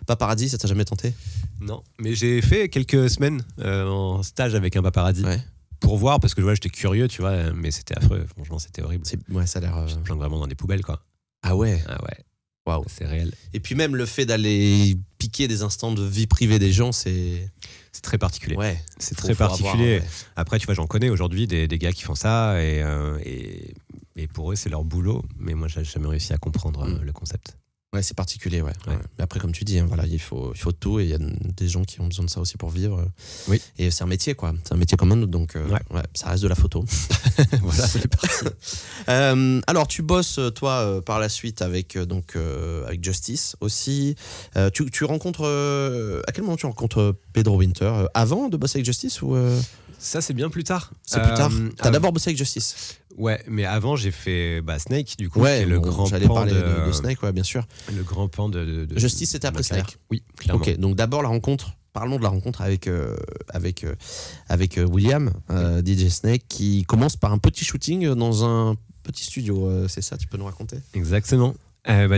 S1: Paparazzi, ça t'a jamais tenté ?
S2: Non, mais j'ai fait quelques semaines en stage avec un paparazzi. Ouais. Pour voir, parce que j'étais curieux, tu vois, mais c'était affreux. Franchement, c'était horrible.
S1: Ça a l'air.
S2: Je me planque vraiment dans des poubelles, quoi.
S1: Ah ouais.
S2: Ah ouais.
S1: Waouh.
S2: C'est réel.
S1: Et puis même le fait d'aller piquer des instants de vie privée des gens, c'est
S2: très particulier.
S1: Ouais.
S2: C'est très particulier. Après, tu vois, j'en connais aujourd'hui des gars qui font ça et pour eux, c'est leur boulot. Mais moi, j'ai jamais réussi à comprendre le concept.
S1: Ouais, c'est particulier, ouais. Mais après, comme tu dis, voilà, il faut tout et il y a des gens qui ont besoin de ça aussi pour vivre.
S2: Oui.
S1: Et c'est un métier, quoi. C'est un métier comme un autre, donc ça reste de la photo.
S2: Voilà, c'est parti.
S1: Alors, tu bosses, toi, par la suite avec Justice aussi. Tu rencontres... à quel moment tu rencontres Pedro Winter ? Avant de bosser avec Justice ou
S2: Ça, c'est bien plus tard.
S1: C'est plus tard. T'as d'abord bossé avec Justice.
S2: Ouais, mais avant, j'ai fait Snake, du coup,
S1: qui
S2: est le grand
S1: j'allais
S2: pan
S1: parler de Snake, ouais, bien sûr.
S2: Le grand pan de
S1: Justice, c'était après Snake.
S2: Oui, clairement.
S1: Ok, donc d'abord la rencontre. Parlons de la rencontre avec William, DJ Snake, qui commence par un petit shooting dans un petit studio. C'est ça, tu peux nous raconter ?
S2: Exactement.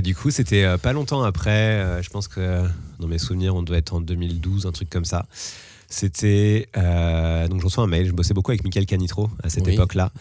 S2: Du coup, c'était pas longtemps après. Je pense que dans mes souvenirs, on doit être en 2012, un truc comme ça. C'était donc je reçois un mail. Je bossais beaucoup avec Michael Canitro à cette époque-là,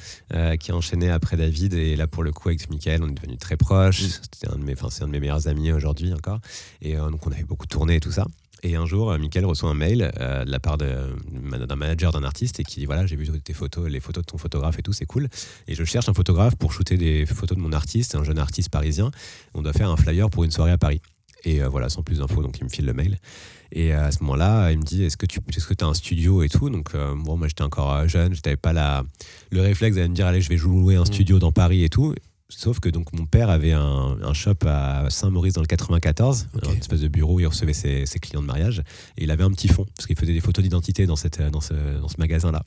S2: qui a enchaîné après David, et là pour le coup avec Michael on est devenus très proches. C'est un de mes meilleurs amis aujourd'hui encore, et donc on avait beaucoup tourné et tout ça. Et un jour, Michael reçoit un mail de la part d'un manager d'un artiste et qui dit voilà, j'ai vu tes photos, les photos de ton photographe et tout, c'est cool. Et je cherche un photographe pour shooter des photos de mon artiste, un jeune artiste parisien. On doit faire un flyer pour une soirée à Paris. Et voilà, sans plus d'infos, donc il me file le mail. Et à ce moment-là, il me dit est-ce que tu as un studio et tout. Donc moi j'étais encore jeune, j'avais pas le réflexe d'aller me dire allez, je vais louer un studio dans Paris et tout. Sauf que donc mon père avait un shop à Saint-Maurice dans le 94, une espèce de bureau où il recevait ses clients de mariage, et il avait un petit fonds parce qu'il faisait des photos d'identité dans ce magasin-là.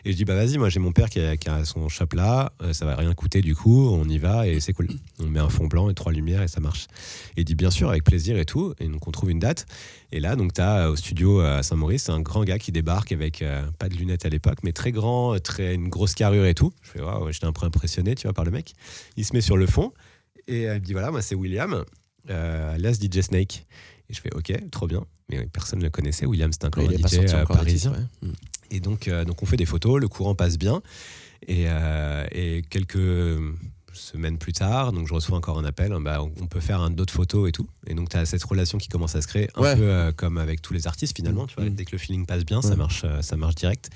S2: Et je dis vas-y, moi j'ai mon père qui a son shop là, ça va rien coûter du coup, on y va et c'est cool. On met un fond blanc et 3 lumières et ça marche. Et il dit bien sûr, avec plaisir et tout. Et donc on trouve une date. Et là donc t'as au studio à Saint-Maurice un grand gars qui débarque avec pas de lunettes à l'époque, mais très grand, une grosse carrure et tout. Je fais waouh, j'étais un peu impressionné, tu vois, par le mec. Il se met sur le fond et il me dit voilà, moi c'est William, alias DJ Snake. Et je fais ok, trop bien. Mais personne ne le connaissait. William, c'était un
S1: Il
S2: grand
S1: est pas
S2: DJ
S1: sorti encore
S2: parisien.
S1: d'artiste, ouais.
S2: Et donc on fait des photos, le courant passe bien. Et quelques semaines plus tard, donc je reçois encore un appel, on peut faire d'autres photos et tout. Et donc tu as cette relation qui commence à se créer, un peu comme avec tous les artistes finalement. Tu vois, dès que le feeling passe bien, ça marche direct.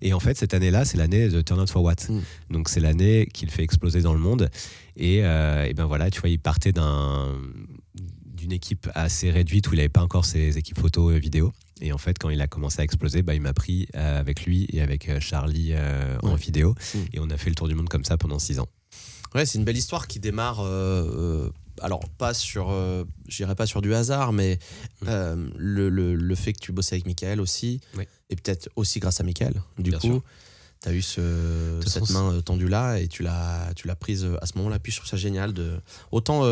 S2: Et en fait, cette année-là, c'est l'année de Turn Out For What. Donc c'est l'année qu'il fait exploser dans le monde. Et ben voilà, tu vois, il partait d'une équipe assez réduite où il n'avait pas encore ses équipes photo et vidéo. Et en fait, quand il a commencé à exploser, il m'a pris avec lui et avec Charlie en vidéo. Et on a fait le tour du monde comme ça pendant 6 ans.
S1: Ouais, c'est une belle histoire qui démarre. Alors, pas sur, j'irai pas sur du hasard, mais le fait que tu bossais avec Michael aussi, et peut-être aussi grâce à Michael, du
S2: Bien
S1: coup.
S2: sûr.
S1: Tu as eu cette main tendue là et tu l'as prise à ce moment-là. Puis je trouve ça génial. Autant,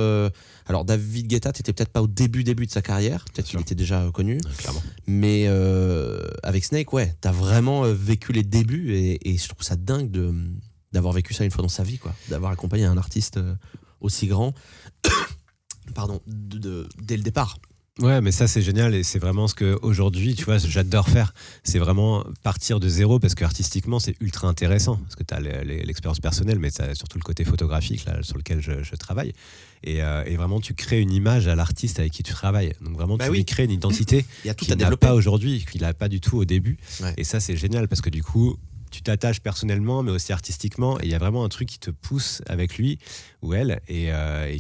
S1: alors David Guetta, tu n'étais peut-être pas au début de sa carrière, peut-être qu'il était déjà connu.
S2: Clairement.
S1: Mais avec Snake, ouais, tu as vraiment vécu les débuts et je trouve ça dingue d'avoir vécu ça une fois dans sa vie, quoi. D'avoir accompagné un artiste aussi grand pardon, dès le départ.
S2: Ouais, mais ça c'est génial et c'est vraiment ce que aujourd'hui, tu vois, j'adore faire. C'est vraiment partir de zéro parce que artistiquement c'est ultra intéressant parce que tu as l'expérience personnelle, mais tu as surtout le côté photographique là, sur lequel je travaille. Et vraiment, tu crées une image à l'artiste avec qui tu travailles. Donc vraiment, tu lui crées une identité qu'il n'a pas aujourd'hui, qu'il n'a pas du tout au début. Ouais. Et ça c'est génial parce que du coup, tu t'attaches personnellement mais aussi artistiquement et il y a vraiment un truc qui te pousse avec lui ou elle et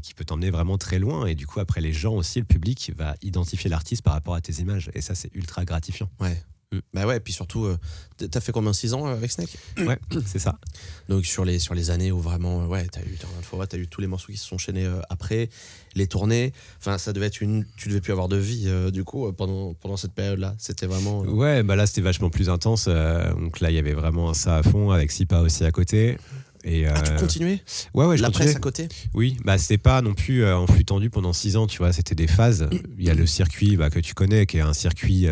S2: qui peut t'emmener vraiment très loin et du coup après les gens aussi, le public va identifier l'artiste par rapport à tes images et ça c'est ultra gratifiant.
S1: Ouais. Bah ouais, et puis surtout, t'as fait combien, 6 ans avec Snake ?
S2: Ouais, c'est ça.
S1: Donc sur les années où vraiment, t'as eu tous les morceaux qui se sont enchaînés après, les tournées, enfin ça devait être tu devais plus avoir de vie du coup pendant cette période-là. C'était vraiment.
S2: Ouais, là c'était vachement plus intense. Donc là il y avait vraiment ça à fond avec Sipa aussi à côté. Et
S1: tu continuais ?
S2: Ouais, je
S1: la
S2: continuais.
S1: Presse à côté ?
S2: Oui, c'était pas non plus en flux tendu pendant 6 ans, tu vois, c'était des phases. Il y a le circuit que tu connais, qui est un circuit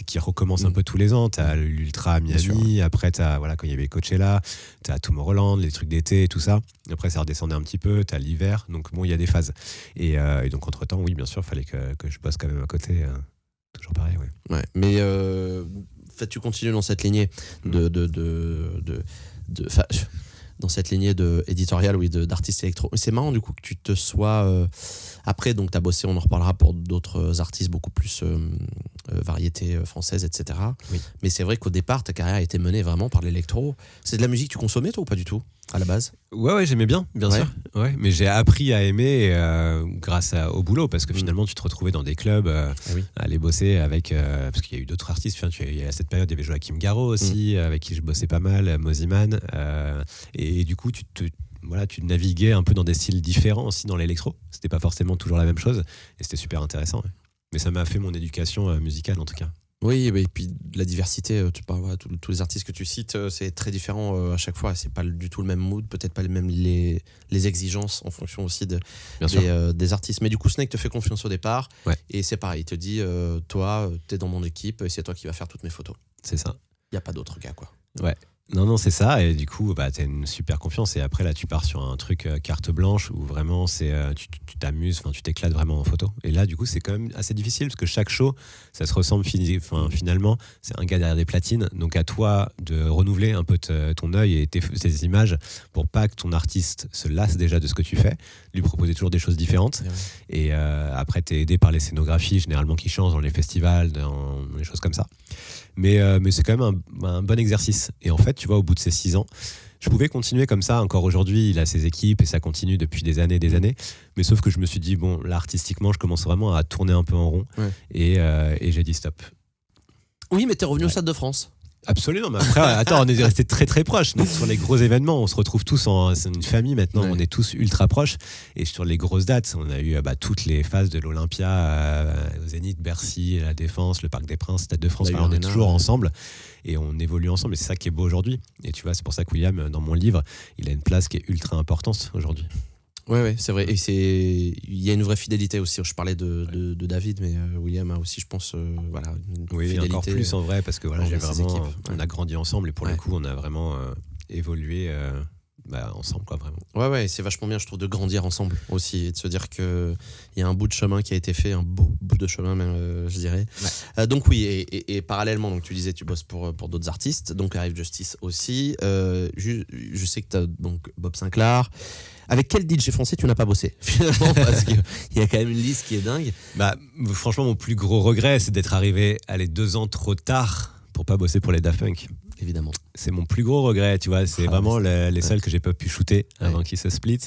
S2: qui recommence un peu tous les ans. T'as l'Ultra à Miami, après quand il y avait Coachella, t'as Tomorrowland, les trucs d'été et tout ça. Après ça redescendait un petit peu, t'as l'hiver, donc bon, il y a des phases. Et donc entre temps, oui, bien sûr, il fallait que je bosse quand même à côté. Toujours pareil, ouais.
S1: Ouais, mais tu continues dans cette lignée dans cette lignée éditoriale d'artistes électro. Mais c'est marrant du coup que tu te sois après, donc tu as bossé, on en reparlera, pour d'autres artistes beaucoup plus variété française, etc. Oui. Mais c'est vrai qu'au départ ta carrière a été menée vraiment par l'électro. C'est de la musique que tu consommais toi ou pas du tout à la base ?
S2: Ouais, j'aimais bien sûr. Ouais, mais j'ai appris à aimer grâce au boulot parce que finalement tu te retrouvais dans des clubs à aller bosser avec parce qu'il y a eu d'autres artistes. À cette période, il y avait Joachim Garraud aussi avec qui je bossais pas mal, Moziman, et du coup tu naviguais un peu dans des styles différents aussi dans l'électro. C'était pas forcément toujours la même chose et c'était super intéressant. Ouais. Mais ça m'a fait mon éducation musicale en tout cas.
S1: Oui, et puis la diversité, tu parles, tous les artistes que tu cites, c'est très différent à chaque fois. C'est pas du tout le même mood, peut-être pas les exigences en fonction aussi des artistes. Mais du coup, Snake te fait confiance au départ et c'est pareil. Il te dit, toi, t'es dans mon équipe et c'est toi qui vas faire toutes mes photos.
S2: C'est ça.
S1: Il n'y a pas d'autre gars, quoi.
S2: Ouais. Non, c'est ça. Et du coup, t'as une super confiance. Et après, là, tu pars sur un truc carte blanche où vraiment, tu t'amuses, tu t'éclates vraiment en photo. Et là, du coup, c'est quand même assez difficile parce que chaque show, ça se ressemble finalement. C'est un gars derrière des platines. Donc, à toi de renouveler un peu ton œil et tes images pour pas que ton artiste se lasse déjà de ce que tu fais. Lui proposer toujours des choses différentes. Et après, t'es aidé par les scénographies, généralement, qui changent dans les festivals, dans les choses comme ça. Mais c'est quand même un bon exercice. Et en fait, tu vois, au bout de ces 6 ans, je pouvais continuer comme ça. Encore aujourd'hui, il a ses équipes et ça continue depuis des années et des années. Mais sauf que je me suis dit, bon, là, artistiquement, je commence vraiment à tourner un peu en rond. Ouais. Et j'ai dit stop.
S1: Oui, mais t'es revenu au Stade de France.
S2: Absolument, mais après, attends, on est restés très très proches. Donc sur les gros événements, on se retrouve tous c'est une famille maintenant, on est tous ultra proches. Et sur les grosses dates, on a eu toutes les phases de l'Olympia, au Zénith, Bercy, la Défense, le Parc des Princes, Stade de France. On est toujours ensemble et on évolue ensemble. Et c'est ça qui est beau aujourd'hui. Et tu vois, c'est pour ça que William, dans mon livre, il a une place qui est ultra importante aujourd'hui.
S1: Ouais, c'est vrai. Et il y a une vraie fidélité aussi. Je parlais de David, mais William a aussi, je pense, une fidélité.
S2: Encore plus en vrai, parce que on a grandi ensemble et pour le coup, on a vraiment évolué ensemble, quoi, vraiment.
S1: Ouais, c'est vachement bien, je trouve, de grandir ensemble aussi et de se dire qu'il y a un bout de chemin qui a été fait, un beau bout de chemin même, je dirais. Ouais. Donc oui, et parallèlement, donc tu disais, tu bosses pour d'autres artistes, donc Arrive Justice aussi. Je sais que tu as donc Bob Sinclair. Avec quel DJ français tu n'as pas bossé finalement, parce qu'il y a quand même une liste qui est dingue.
S2: Franchement, mon plus gros regret, c'est d'être arrivé 2 ans trop tard pour pas bosser pour les Daft Punk.
S1: Évidemment.
S2: C'est mon plus gros regret, tu vois. C'est vraiment les seuls que j'ai pas pu shooter avant qu'ils se split.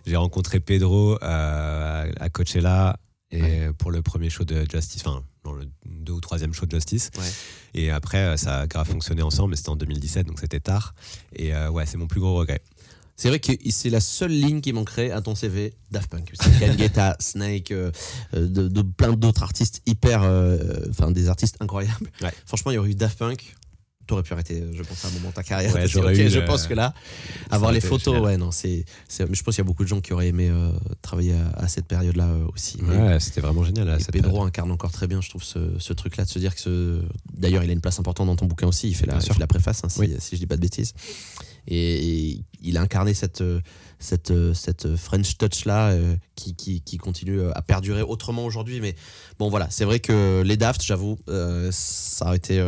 S2: J'ai rencontré Pedro à Coachella et pour le premier show de Justice, enfin, dans le 2 ou 3e show de Justice. Ouais. Et après, ça a grave fonctionné ensemble, mais c'était en 2017, donc c'était tard. Et c'est mon plus gros regret.
S1: C'est vrai que c'est la seule ligne qui manquerait à ton CV, Daft Punk. C'est Ken Guetta, Snake, de plein d'autres artistes des artistes incroyables. Ouais. Franchement, il y aurait eu Daft Punk. T'aurais pu arrêter, je pense, à un moment de ta carrière.
S2: Ouais, je
S1: pense que là, avoir les photos, je pense qu'il y a beaucoup de gens qui auraient aimé travailler à cette période-là aussi.
S2: Ouais, c'était vraiment génial.
S1: Pedro incarne encore très bien, je trouve, ce truc-là, de se dire que d'ailleurs, il a une place importante dans ton bouquin aussi. Il fait la préface, si je dis pas de bêtises. Et il a incarné cette French touch là qui continue à perdurer autrement aujourd'hui. Mais bon, voilà, c'est vrai que les Daft, j'avoue, ça aurait été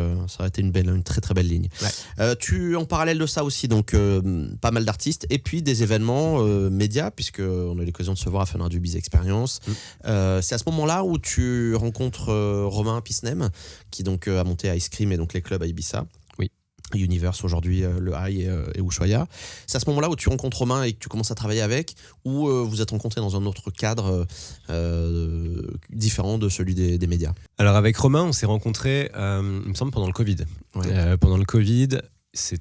S1: une très très belle ligne. Ouais. Tu, en parallèle de ça aussi, donc pas mal d'artistes et puis des événements médias, puisque on a eu l'occasion de se voir à Fun Radio Biz Experience. C'est à ce moment-là où tu rencontres Romain Pisnem, qui donc a monté Ice Cream et donc les clubs à Ibiza. Universe aujourd'hui, le High et Ushuaïa. C'est à ce moment-là où tu rencontres Romain et que tu commences à travailler avec, ou vous êtes rencontrés dans un autre cadre différent de celui des médias? Alors avec Romain, on s'est rencontrés, il me semble, pendant le Covid. Ouais. Pendant le Covid,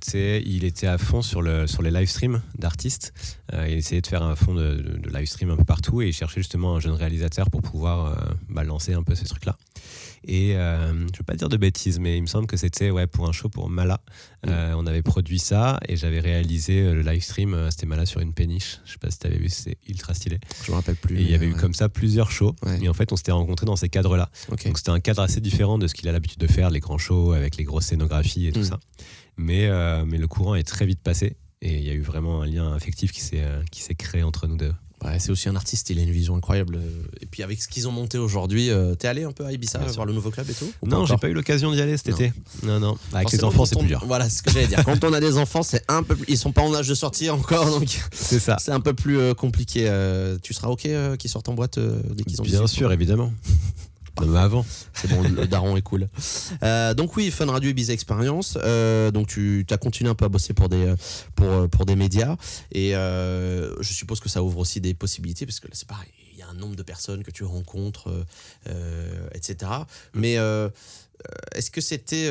S1: il était à fond sur les live streams d'artistes. Il essayait de faire un fond de live stream un peu partout et il cherchait justement un jeune réalisateur pour pouvoir lancer un peu ces trucs-là. Et je ne veux pas dire de bêtises, mais il me semble que c'était pour un show pour Mala. On avait produit ça et j'avais réalisé le live stream. C'était Mala sur une péniche. Je ne sais pas si tu avais vu, c'est ultra stylé. Je ne me rappelle plus. Et il y avait eu comme ça plusieurs shows. Ouais. Et en fait, on s'était rencontrés dans ces cadres-là. Okay. Donc c'était un cadre assez différent de ce qu'il a l'habitude de faire, les grands shows avec les grosses scénographies et tout ça. Mais le courant est très vite passé et il y a eu vraiment un lien affectif qui s'est créé entre nous deux. Ouais, c'est aussi un artiste, il a une vision incroyable. Et puis avec ce qu'ils ont monté aujourd'hui, t'es allé un peu à Ibiza voir le nouveau club et tout?
S2: Non, j'ai pas eu l'occasion d'y aller cet été. Non. Avec les enfants, c'est plus dur.
S1: Voilà, c'est ce que j'allais dire. Quand on a des enfants, c'est un peu plus... Ils sont pas en âge de sortir encore, donc c'est ça. C'est un peu plus compliqué. Tu seras OK qu'ils sortent en boîte dès qu'ils ont 18 ans?
S2: Bien sûr, évidemment. Même avant.
S1: C'est bon, le daron est cool. Donc oui, Fun Radio Ibiza Experience. Donc tu as continué un peu à bosser pour des médias et je suppose que ça ouvre aussi des possibilités parce que là c'est pareil, il y a un nombre de personnes que tu rencontres, etc. Mais est-ce que c'était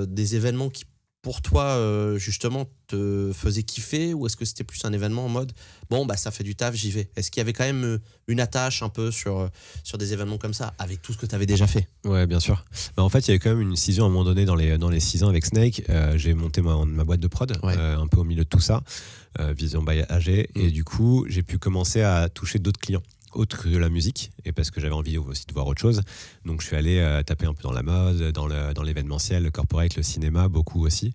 S1: des événements qui pour toi justement te faisaient kiffer ou est-ce que c'était plus un événement en mode ça fait du taf, j'y vais? Est-ce qu'il y avait quand même une attache un peu sur des événements comme ça avec tout ce que tu avais déjà fait? Ouais, bien sûr.
S2: En fait, il y avait quand même une scission à un moment donné dans les 6 ans avec Snake. J'ai monté ma boîte de prod un peu au milieu de tout ça, Vision by AG, et du coup j'ai pu commencer à toucher d'autres clients autre que de la musique, et parce que j'avais envie aussi de voir autre chose. Donc je suis allé taper un peu dans la mode, dans l'événementiel, le corporate, le cinéma, beaucoup aussi.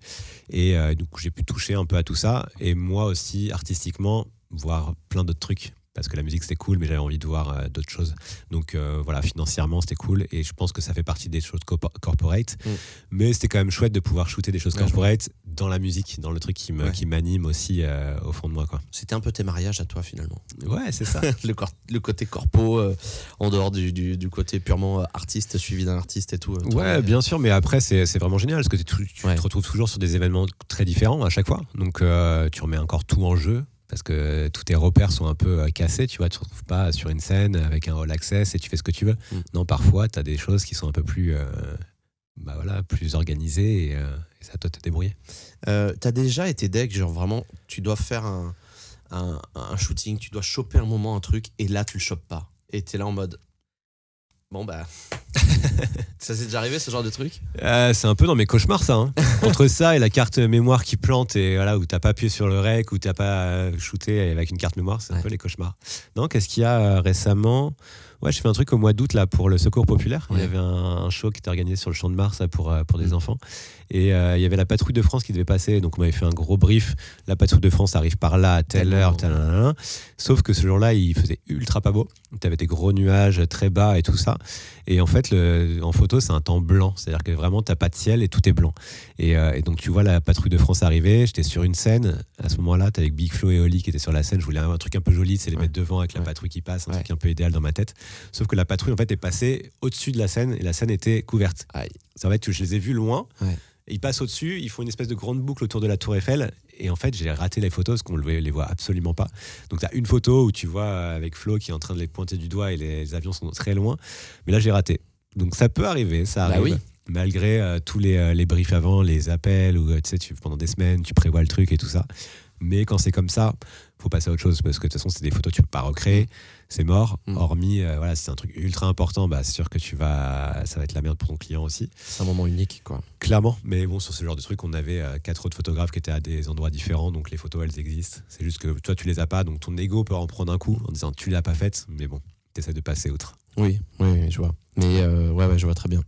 S2: Et donc j'ai pu toucher un peu à tout ça. Et moi aussi, artistiquement, voir plein d'autres trucs. Parce que la musique c'était cool, mais j'avais envie de voir d'autres choses. Donc financièrement c'était cool. Et je pense que ça fait partie des choses corporate. Mais c'était quand même chouette de pouvoir shooter des choses corporate dans la musique, dans le truc qui m'anime aussi au fond de moi, quoi.
S1: C'était un peu tes mariages à toi finalement.
S2: Ouais, c'est ça.
S1: le côté corpo, en dehors du côté purement artiste, suivi d'un artiste et tout.
S2: Ouais, bien sûr, mais après c'est vraiment génial parce que tu te retrouves toujours sur des événements très différents à chaque fois. Donc tu remets encore tout en jeu. Parce que tous tes repères sont un peu cassés, tu vois, tu te retrouves pas sur une scène avec un all access et tu fais ce que tu veux. Non, parfois, tu as des choses qui sont un peu plus, plus organisées et c'est à toi de te débrouiller.
S1: T'as déjà été deg, genre vraiment, tu dois faire un shooting, tu dois choper un moment, un truc, et là, tu le chopes pas. Et t'es là en mode... ça s'est déjà arrivé ce genre de truc?
S2: C'est un peu dans mes cauchemars ça, hein. Entre ça et la carte mémoire qui plante et voilà, où t'as pas appuyé sur le rec, où t'as pas shooté avec une carte mémoire, c'est un peu les cauchemars. Non, qu'est-ce qu'il y a récemment? Ouais, je fais un truc au mois d'août là pour le Secours Populaire.
S1: Ouais.
S2: Il y avait un show qui était organisé sur le Champ de Mars là, pour des enfants. Et il y avait la Patrouille de France qui devait passer. Donc on m'avait fait un gros brief. La Patrouille de France arrive par là à telle heure. Sauf que ce jour-là, il faisait ultra pas beau. Tu avais des gros nuages très bas et tout ça. Et en fait, en photo, c'est un temps blanc. C'est-à-dire que vraiment, tu n'as pas de ciel et tout est blanc. Et donc tu vois la Patrouille de France arriver. J'étais sur une scène. À ce moment-là, tu avec Big Flo et Oli qui étaient sur la scène. Je voulais un truc un peu joli, c'est les mettre devant avec la patrouille qui passe. Un truc un peu idéal dans ma tête. Sauf que la patrouille en fait est passée au-dessus de la scène et la scène était couverte.
S1: Aïe.
S2: En fait, je les ai vus loin.
S1: Ouais.
S2: Ils passent au-dessus, ils font une espèce de grande boucle autour de la Tour Eiffel. Et en fait, j'ai raté les photos parce qu'on ne les voit absolument pas. Donc, tu as une photo où tu vois avec Flo qui est en train de les pointer du doigt et les avions sont très loin. Mais là, j'ai raté. Donc, ça peut arriver, ça arrive.
S1: Oui.
S2: Malgré tous les briefs avant, les appels, ou tu sais, pendant des semaines, tu prévois le truc et tout ça. Mais quand c'est comme ça, faut passer à autre chose parce que de toute façon, c'est des photos que tu peux pas recréer. C'est mort. Hormis, voilà, si c'est un truc ultra important, c'est sûr que ça va être la merde pour ton client aussi.
S1: C'est un moment unique, quoi.
S2: Clairement. Mais bon, sur ce genre de truc, on avait 4 autres photographes qui étaient à des endroits différents, donc les photos, elles existent. C'est juste que toi, tu les as pas, donc ton ego peut en prendre un coup en disant tu l'as pas faite, mais bon, tu essaies de passer outre.
S1: Oui, je vois. Mais ouais, je vois très bien.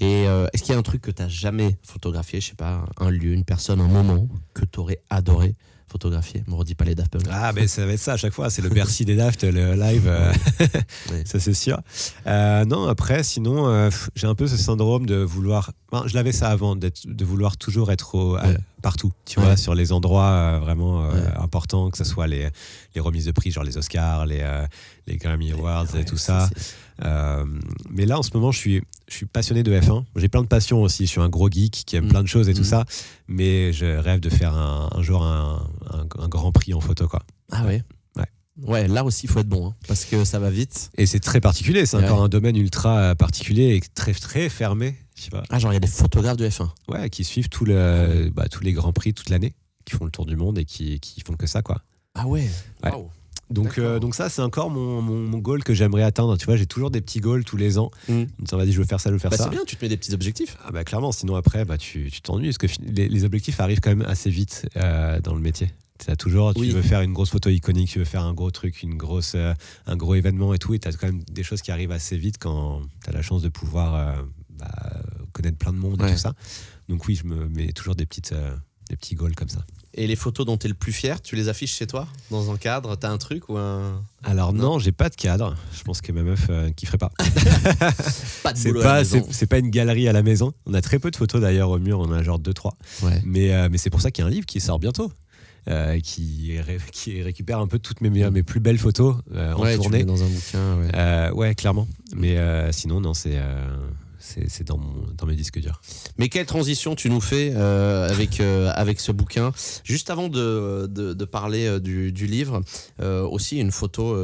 S1: Et est-ce qu'il y a un truc que tu n'as jamais photographié, je sais pas, un lieu, une personne, un moment que tu aurais adoré photographier? Me redis pas les Daft Punk.
S2: Ah, mais ça va être ça à chaque fois. C'est le Bercy des Daft, le live.
S1: Ouais.
S2: Ça, c'est sûr. Non, après, sinon, j'ai un peu ce syndrome de vouloir. Enfin, je l'avais ça avant, de vouloir toujours être partout, tu vois, sur les endroits vraiment importants, que ce soit les remises de prix, genre les Oscars, les Grammy Awards et tout ça. Mais là, en ce moment, je suis passionné de F1. J'ai plein de passions aussi. Je suis un gros geek qui aime plein de choses et tout ça. Mais je rêve de faire un jour un grand prix en photo, quoi.
S1: Ah ouais. Ouais, là aussi, il faut être bon, hein, parce que ça va vite.
S2: Et c'est très particulier. C'est encore un domaine ultra particulier et très, très fermé. Je sais pas.
S1: Ah, genre, il y a des photographes de F1.
S2: Ouais, qui suivent tous les grands prix toute l'année, qui font le tour du monde et qui font que ça, quoi.
S1: Ah ouais.
S2: Wow. Donc ça, c'est encore mon goal que j'aimerais atteindre. Tu vois, j'ai toujours des petits goals tous les ans. On m'a dit, je veux faire ça, je veux faire ça.
S1: C'est bien, tu te mets des petits objectifs.
S2: Ah clairement, sinon après, tu t'ennuies. Parce que les objectifs arrivent quand même assez vite dans le métier. Tu veux faire une grosse photo iconique, tu veux faire un gros truc, un gros événement et tout. Et tu as quand même des choses qui arrivent assez vite quand tu as la chance de pouvoir connaître plein de monde et tout ça. Donc oui, je me mets toujours des petits goals comme ça.
S1: Et les photos dont tu es le plus fier, tu les affiches chez toi, dans un cadre? T'as un truc ou un...
S2: Alors non, j'ai pas de cadre. Je pense que ma meuf kifferait pas.
S1: Pas de boulot à la maison.
S2: C'est pas une galerie à la maison. On a très peu de photos d'ailleurs au mur, on en a genre 2-3.
S1: Ouais.
S2: Mais c'est pour ça qu'il y a un livre qui sort bientôt. Qui récupère un peu toutes mes plus belles photos en tournée.
S1: Tu mets dans un bouquin.
S2: Ouais, clairement. Mais sinon, non, c'est dans mes disques durs.
S1: Mais quelle transition tu nous fais avec ce bouquin. Juste avant de parler du livre, aussi une photo.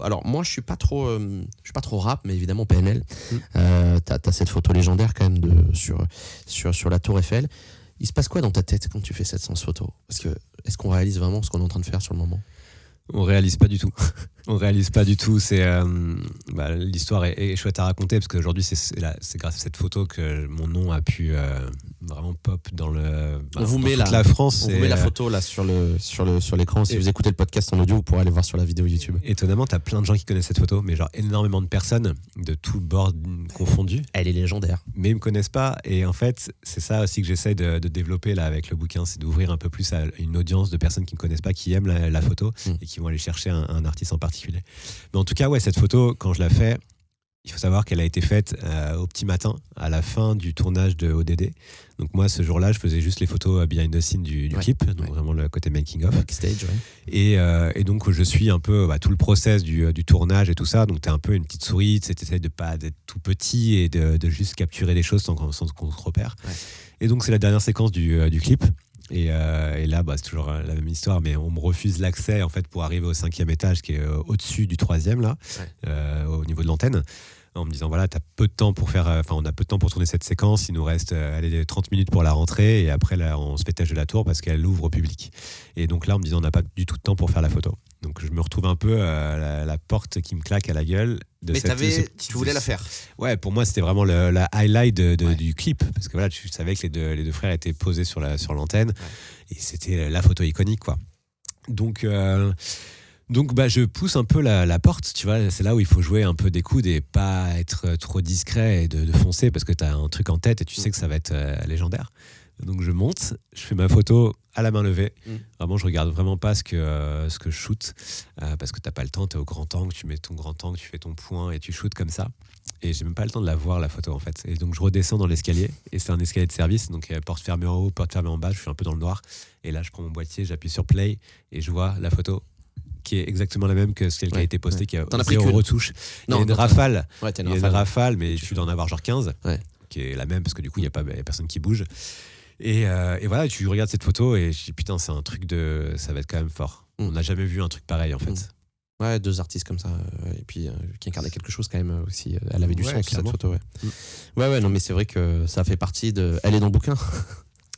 S1: Alors moi, je suis pas trop rap, mais évidemment PNL. T'as cette photo légendaire quand même sur la Tour Eiffel. Il se passe quoi dans ta tête quand tu fais cette séance photo? Parce que est-ce qu'on réalise vraiment ce qu'on est en train de faire sur le moment?
S2: On réalise pas du tout. L'histoire est chouette à raconter parce qu'aujourd'hui c'est grâce à cette photo que mon nom a pu vraiment pop dans toute la France.
S1: On vous met la photo là sur l'écran. Si vous écoutez le podcast en audio, vous pourrez aller voir sur la vidéo YouTube.
S2: Étonnamment, t'as plein de gens qui connaissent cette photo, mais genre énormément de personnes de tout bord confondu.
S1: Elle est légendaire.
S2: Mais ils me connaissent pas. Et en fait, c'est ça aussi que j'essaie de développer là avec le bouquin, c'est d'ouvrir un peu plus à une audience de personnes qui me connaissent pas, qui aiment la photo et qui vont aller chercher un artiste en particulier. Mais en tout cas, cette photo, quand je la fais, il faut savoir qu'elle a été faite au petit matin, à la fin du tournage de ODD. Donc moi, ce jour-là, je faisais juste les photos behind the scene du clip, donc vraiment le côté making of.
S1: Backstage,
S2: et donc, je suis un peu tout le process du tournage et tout ça. Donc, tu es un peu une petite souris, tu essaies de pas d'être tout petit et de juste capturer des choses sans qu'on se repère. Ouais. Et donc, c'est la dernière séquence du clip. Et là, c'est toujours la même histoire, mais on me refuse l'accès en fait pour arriver au 5e étage qui est au-dessus du 3e là, au niveau de l'antenne, en me disant voilà, t'as peu de temps pour on a peu de temps pour tourner cette séquence, il nous reste 30 minutes pour la rentrée et après là, on se fait tâche de la tour parce qu'elle ouvre au public. Et donc là, on me disant on n'a pas du tout de temps pour faire la photo. Donc je me retrouve un peu la porte qui me claque à la gueule.
S1: Mais tu voulais la faire.
S2: Ouais, pour moi c'était vraiment la highlight du clip parce que voilà, tu savais que les deux frères étaient posés sur l'antenne et c'était la photo iconique quoi. Donc Donc je pousse un peu la porte, tu vois, c'est là où il faut jouer un peu des coudes et pas être trop discret et de foncer parce que tu as un truc en tête et tu sais que ça va être légendaire. Donc je monte, je fais ma photo à la main levée. Vraiment, je regarde vraiment pas ce que je shoot parce que t'as pas le temps, t'es au grand angle, tu mets ton grand angle, tu fais ton point et tu shootes comme ça. Et j'ai même pas le temps de la voir la photo en fait. Et donc je redescends dans l'escalier et c'est un escalier de service, donc porte fermée en haut, porte fermée en bas, je suis un peu dans le noir. Et là je prends mon boîtier, j'appuie sur play et je vois la photo qui est exactement la même que celle qui a été postée, qui a zéro retouche. Il y a une rafale, mais je suis d'en avoir genre 15, qui est la même parce que du coup il y a personne qui bouge. Et voilà, tu regardes cette photo et je dis putain, c'est un truc ça va être quand même fort. On n'a jamais vu un truc pareil en fait.
S1: Ouais, 2 artistes comme ça, et puis qui incarnaient quelque chose quand même aussi. Elle avait du sens cette photo, ouais, non, mais c'est vrai que ça fait partie de. Elle est dans le bouquin.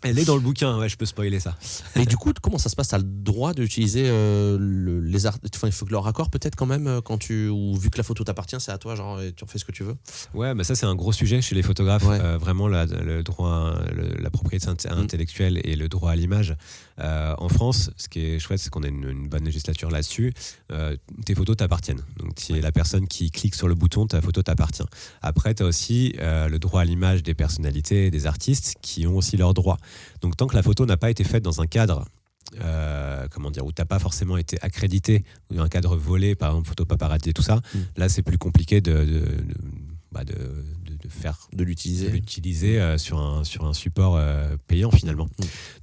S2: Elle est dans le bouquin, ouais, je peux spoiler ça.
S1: Et du coup, comment ça se passe? T'as le droit d'utiliser les arts. Enfin, il faut que leur accord peut-être quand même ou vu que la photo t'appartient, c'est à toi, genre, et tu refais ce que tu veux.
S2: Ouais, ça c'est un gros sujet chez les photographes. Vraiment le droit, la propriété intellectuelle et le droit à l'image. En France, ce qui est chouette, c'est qu'on a une bonne législature là-dessus. Tes photos t'appartiennent. Donc, si la personne qui clique sur le bouton, ta photo t'appartient. Après, tu as aussi le droit à l'image des personnalités, des artistes qui ont aussi leurs droits. Donc, tant que la photo n'a pas été faite dans un cadre, où t'as pas forcément été accrédité, ou un cadre volé, par exemple photo paparazzi et tout ça, là c'est plus compliqué de l'utiliser sur un support payant finalement.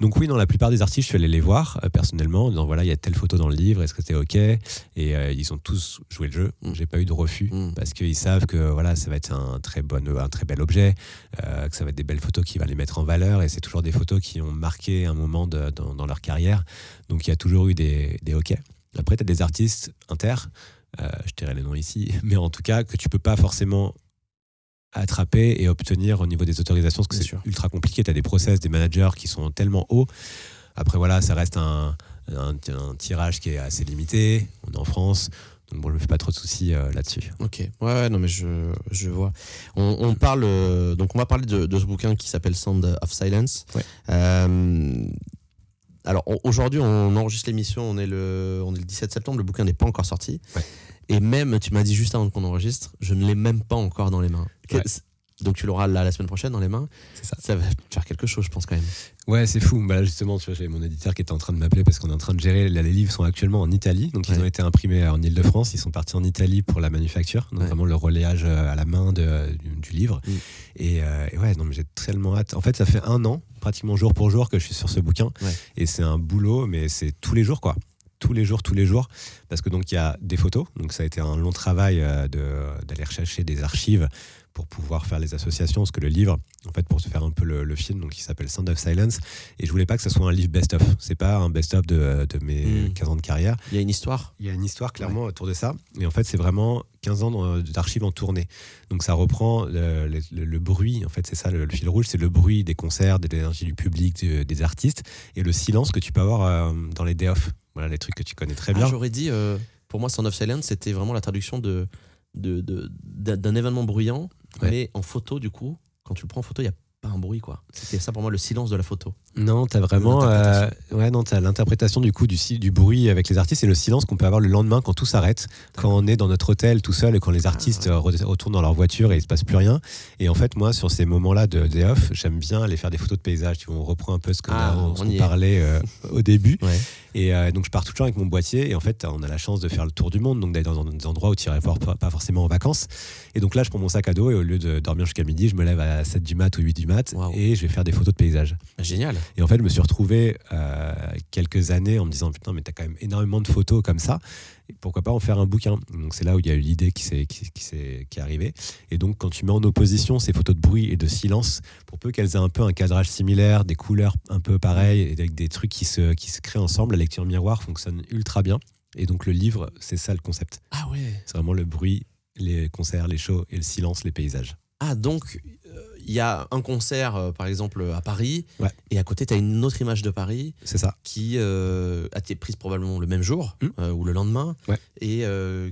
S2: Donc oui, dans la plupart des artistes, je suis allé les voir personnellement, en disant voilà, il y a telle photo dans le livre, est-ce que c'est ok? Et ils ont tous joué le jeu. J'ai pas eu de refus parce qu'ils savent que voilà, ça va être un très bel objet, que ça va être des belles photos qui va les mettre en valeur, et c'est toujours des photos qui ont marqué un moment dans leur carrière. Donc il y a toujours eu des ok. Après, tu as des artistes je tairai les noms ici, mais en tout cas que tu peux pas forcément attraper et obtenir au niveau des autorisations, parce que c'est ultra compliqué. Tu as des process, des managers qui sont tellement hauts. Après voilà, ça reste un tirage qui est assez limité. On est en France, donc bon, je me fais pas trop de soucis là-dessus.
S1: Ok, ouais, non mais je vois. On parle donc on va parler de ce bouquin qui s'appelle Sound of Silence. Alors aujourd'hui, on enregistre l'émission, on est le 17 septembre, le bouquin n'est pas encore sorti. Et même, tu m'as dit juste avant qu'on enregistre, je ne l'ai même pas encore dans les mains. Donc tu l'auras la semaine prochaine dans les mains.
S2: C'est ça.
S1: Ça va faire quelque chose, je pense, quand même.
S2: Ouais, c'est fou. Justement, tu vois, j'avais mon éditeur qui était en train de m'appeler parce qu'on est en train de gérer. Les livres sont actuellement en Italie, donc ils ont été imprimés en Île-de-France. Ils sont partis en Italie pour la manufacture, donc vraiment le relayage à la main du livre. Et ouais, non, mais j'ai tellement hâte. En fait, ça fait 1 an, pratiquement jour pour jour, que je suis sur ce bouquin. Et c'est un boulot, mais c'est tous les jours, quoi. Tous les jours, parce que donc il y a des photos, donc ça a été un long travail d'aller rechercher des archives pour pouvoir faire les associations, parce que le livre, en fait, pour se faire un peu le film, donc il s'appelle Sound of Silence, et je voulais pas que ça soit un livre best-of. C'est pas un best-of de mes 15 ans de carrière.
S1: Il y a une histoire.
S2: Il y a une histoire clairement autour de ça, et en fait, c'est vraiment 15 ans d'archives en tournée. Donc ça reprend le bruit, en fait, c'est ça le fil rouge, c'est le bruit des concerts, de l'énergie du public, des artistes, et le silence que tu peux avoir dans les day-off. Voilà, les trucs que tu connais très bien.
S1: J'aurais dit, pour moi, Sound of Silence, c'était vraiment la traduction d'un événement bruyant, mais en photo, du coup, quand tu le prends en photo, il n'y a pas un bruit, quoi. C'était ça pour moi, le silence de la photo.
S2: Non, t'as vraiment t'as l'interprétation du coup du bruit avec les artistes, et le silence qu'on peut avoir le lendemain quand tout s'arrête, quand on est dans notre hôtel tout seul et quand les artistes retournent dans leur voiture et il se passe plus rien. Et en fait, moi, sur ces moments-là de day off, j'aime bien aller faire des photos de paysages. On reprend un peu ce qu'on parlait au début. Et donc je pars tout le temps avec mon boîtier, et en fait on a la chance de faire le tour du monde, donc d'aller dans des endroits où tu irais pas forcément en vacances. Et donc là je prends mon sac à dos, et au lieu de dormir jusqu'à midi, je me lève à 7 du mat ou 8 du mat. Et je vais faire des photos de paysages.
S1: Génial.
S2: Et en fait je me suis retrouvé quelques années en me disant putain, mais t'as quand même énormément de photos comme ça, et pourquoi pas en faire un bouquin. Donc c'est là où il y a eu l'idée qui est arrivée. Et donc quand tu mets en opposition ces photos de bruit et de silence, pour peu qu'elles aient un peu un cadrage similaire, des couleurs un peu pareilles, et avec des trucs qui se créent ensemble, la lecture miroir fonctionne ultra bien. Et donc le livre, c'est ça le concept.
S1: Ah ouais.
S2: C'est vraiment le bruit, les concerts, les shows, et le silence, les paysages.
S1: Ah, donc il y a un concert par exemple à Paris, et à côté tu as une autre image de Paris,
S2: c'est ça,
S1: qui a été prise probablement le même jour ou le lendemain, et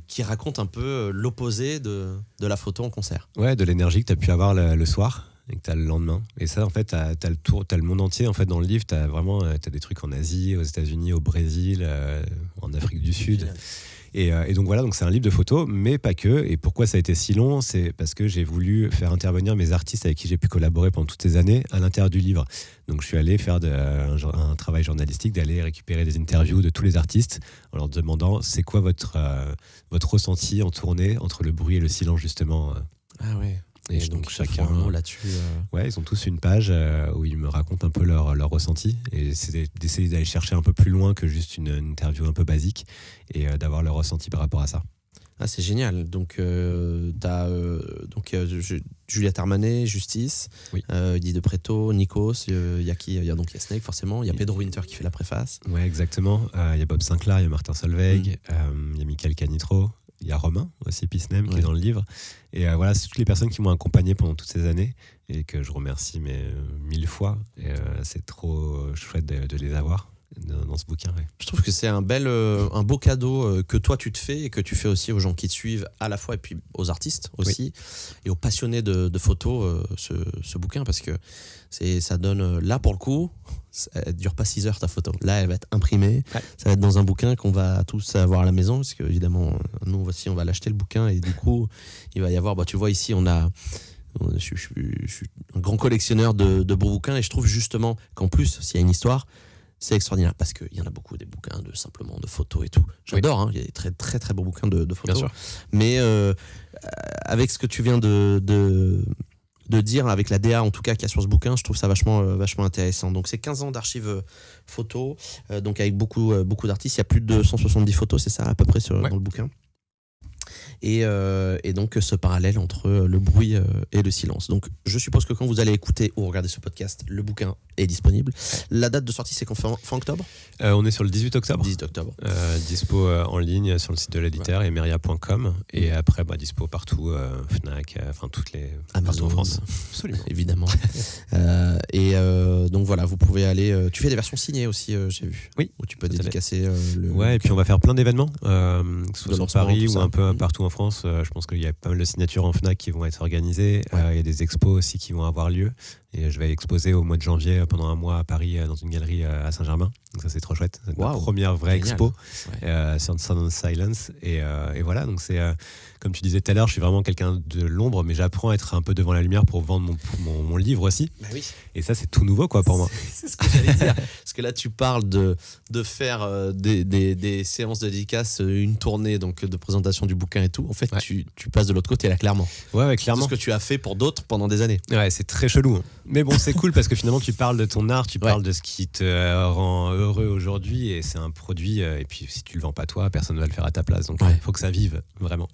S1: qui raconte un peu l'opposé de la photo en concert.
S2: Ouais, de l'énergie que tu as pu avoir le soir. et que t'as le lendemain. Et ça, en fait, t'as le tour, t'as le monde entier. En fait, dans le livre, t'as des trucs en Asie, aux États-Unis, au Brésil, en Afrique du Sud.
S1: Génial.
S2: Et donc voilà, donc c'est un livre de photos, mais pas que. Et pourquoi ça a été si long? C'est parce que j'ai voulu faire intervenir mes artistes avec qui j'ai pu collaborer pendant toutes ces années à l'intérieur du livre. Donc je suis allé faire un travail journalistique, d'aller récupérer des interviews de tous les artistes en leur demandant c'est quoi votre ressenti en tournée entre le bruit et le silence justement.
S1: Ah ouais.
S2: Et
S1: donc
S2: donc chacun
S1: un mot là-dessus.
S2: Ouais, ils ont tous une page où ils me racontent un peu leur ressenti. Et c'est d'essayer d'aller chercher un peu plus loin que juste une interview un peu basique et d'avoir leur ressenti par rapport à ça.
S1: Ah, c'est génial. Donc, t'as Juliette Armanet, Justice,
S2: Oui.
S1: Guy de Preto, Nikos, il y a qui? Il y a Snake, forcément. Il y a Pedro Winter qui fait la préface.
S2: Ouais, exactement. Il y a Bob Sinclair, il y a Martin Solveig, il y a Michael Canitro, il y a Romain aussi, Pisnem, qui est dans le livre. Et voilà, c'est toutes les personnes qui m'ont accompagné pendant toutes ces années et que je remercie 1000 fois. Et c'est trop chouette de les avoir dans ce bouquin. Ouais.
S1: Je trouve que c'est un beau cadeau que toi tu te fais et que tu fais aussi aux gens qui te suivent à la fois et puis aux artistes aussi et aux passionnés de photos ce bouquin parce que ça donne là pour le coup elle dure pas 6 heures ta photo, là elle va être imprimée, ça va être dans un bouquin qu'on va tous avoir à la maison parce que évidemment nous voici on va l'acheter le bouquin et du coup il va y avoir tu vois ici je suis un grand collectionneur de beaux bouquins et je trouve justement qu'en plus s'il y a une histoire c'est extraordinaire parce qu'il y en a beaucoup des bouquins simplement de photos et tout. J'adore, il y a des très très très beaux bouquins de photos.
S2: Bien sûr.
S1: Mais avec ce que tu viens de dire, avec la DA en tout cas qu'il y a sur ce bouquin, je trouve ça vachement intéressant. Donc c'est 15 ans d'archives photos, donc avec beaucoup d'artistes. Il y a plus de 170 photos, c'est ça à peu près dans le bouquin. Et donc ce parallèle entre le bruit et le silence. Donc je suppose que quand vous allez écouter ou regarder ce podcast, le bouquin est disponible. La date de sortie c'est fin octobre ?
S2: On est sur le 18 octobre.
S1: 18 octobre.
S2: Dispo en ligne sur le site de l'éditeur emeria.com et après dispo partout, Fnac, toutes les
S1: Amazon
S2: partout en France.
S1: Absolument. Évidemment. Donc voilà, vous pouvez aller. Tu fais des versions signées aussi, j'ai vu.
S2: Oui.
S1: Où tu peux dédicacer le.
S2: Ouais, et puis on va faire plein d'événements, soit sur Paris ou un peu
S1: Mmh.
S2: partout en France. Je pense qu'il y a pas mal de signatures en Fnac qui vont être organisées. Il y a des expos aussi qui vont avoir lieu. Et je vais exposer au mois de janvier pendant un mois à Paris dans une galerie à Saint-Germain. Donc ça c'est trop chouette. C'est ma première vraie expo sur Sound and Silence. Et voilà, donc c'est comme tu disais tout à l'heure, je suis vraiment quelqu'un de l'ombre, mais j'apprends à être un peu devant la lumière pour vendre mon livre aussi.
S1: Bah oui.
S2: Et ça c'est tout nouveau pour moi.
S1: C'est ce que j'allais dire. Parce que là tu parles de faire des séances de dédicaces, une tournée donc de présentation du bouquin et tout. En fait tu passes de l'autre côté là clairement.
S2: Ouais, clairement.
S1: C'est ce que tu as fait pour d'autres pendant des années.
S2: Ouais, c'est très chelou. Mais bon, c'est cool parce que finalement, tu parles de ton art, tu parles de ce qui te rend heureux aujourd'hui et c'est un produit. Et puis, si tu le vends pas toi, personne ne va le faire à ta place. Donc, il faut que ça vive, vraiment.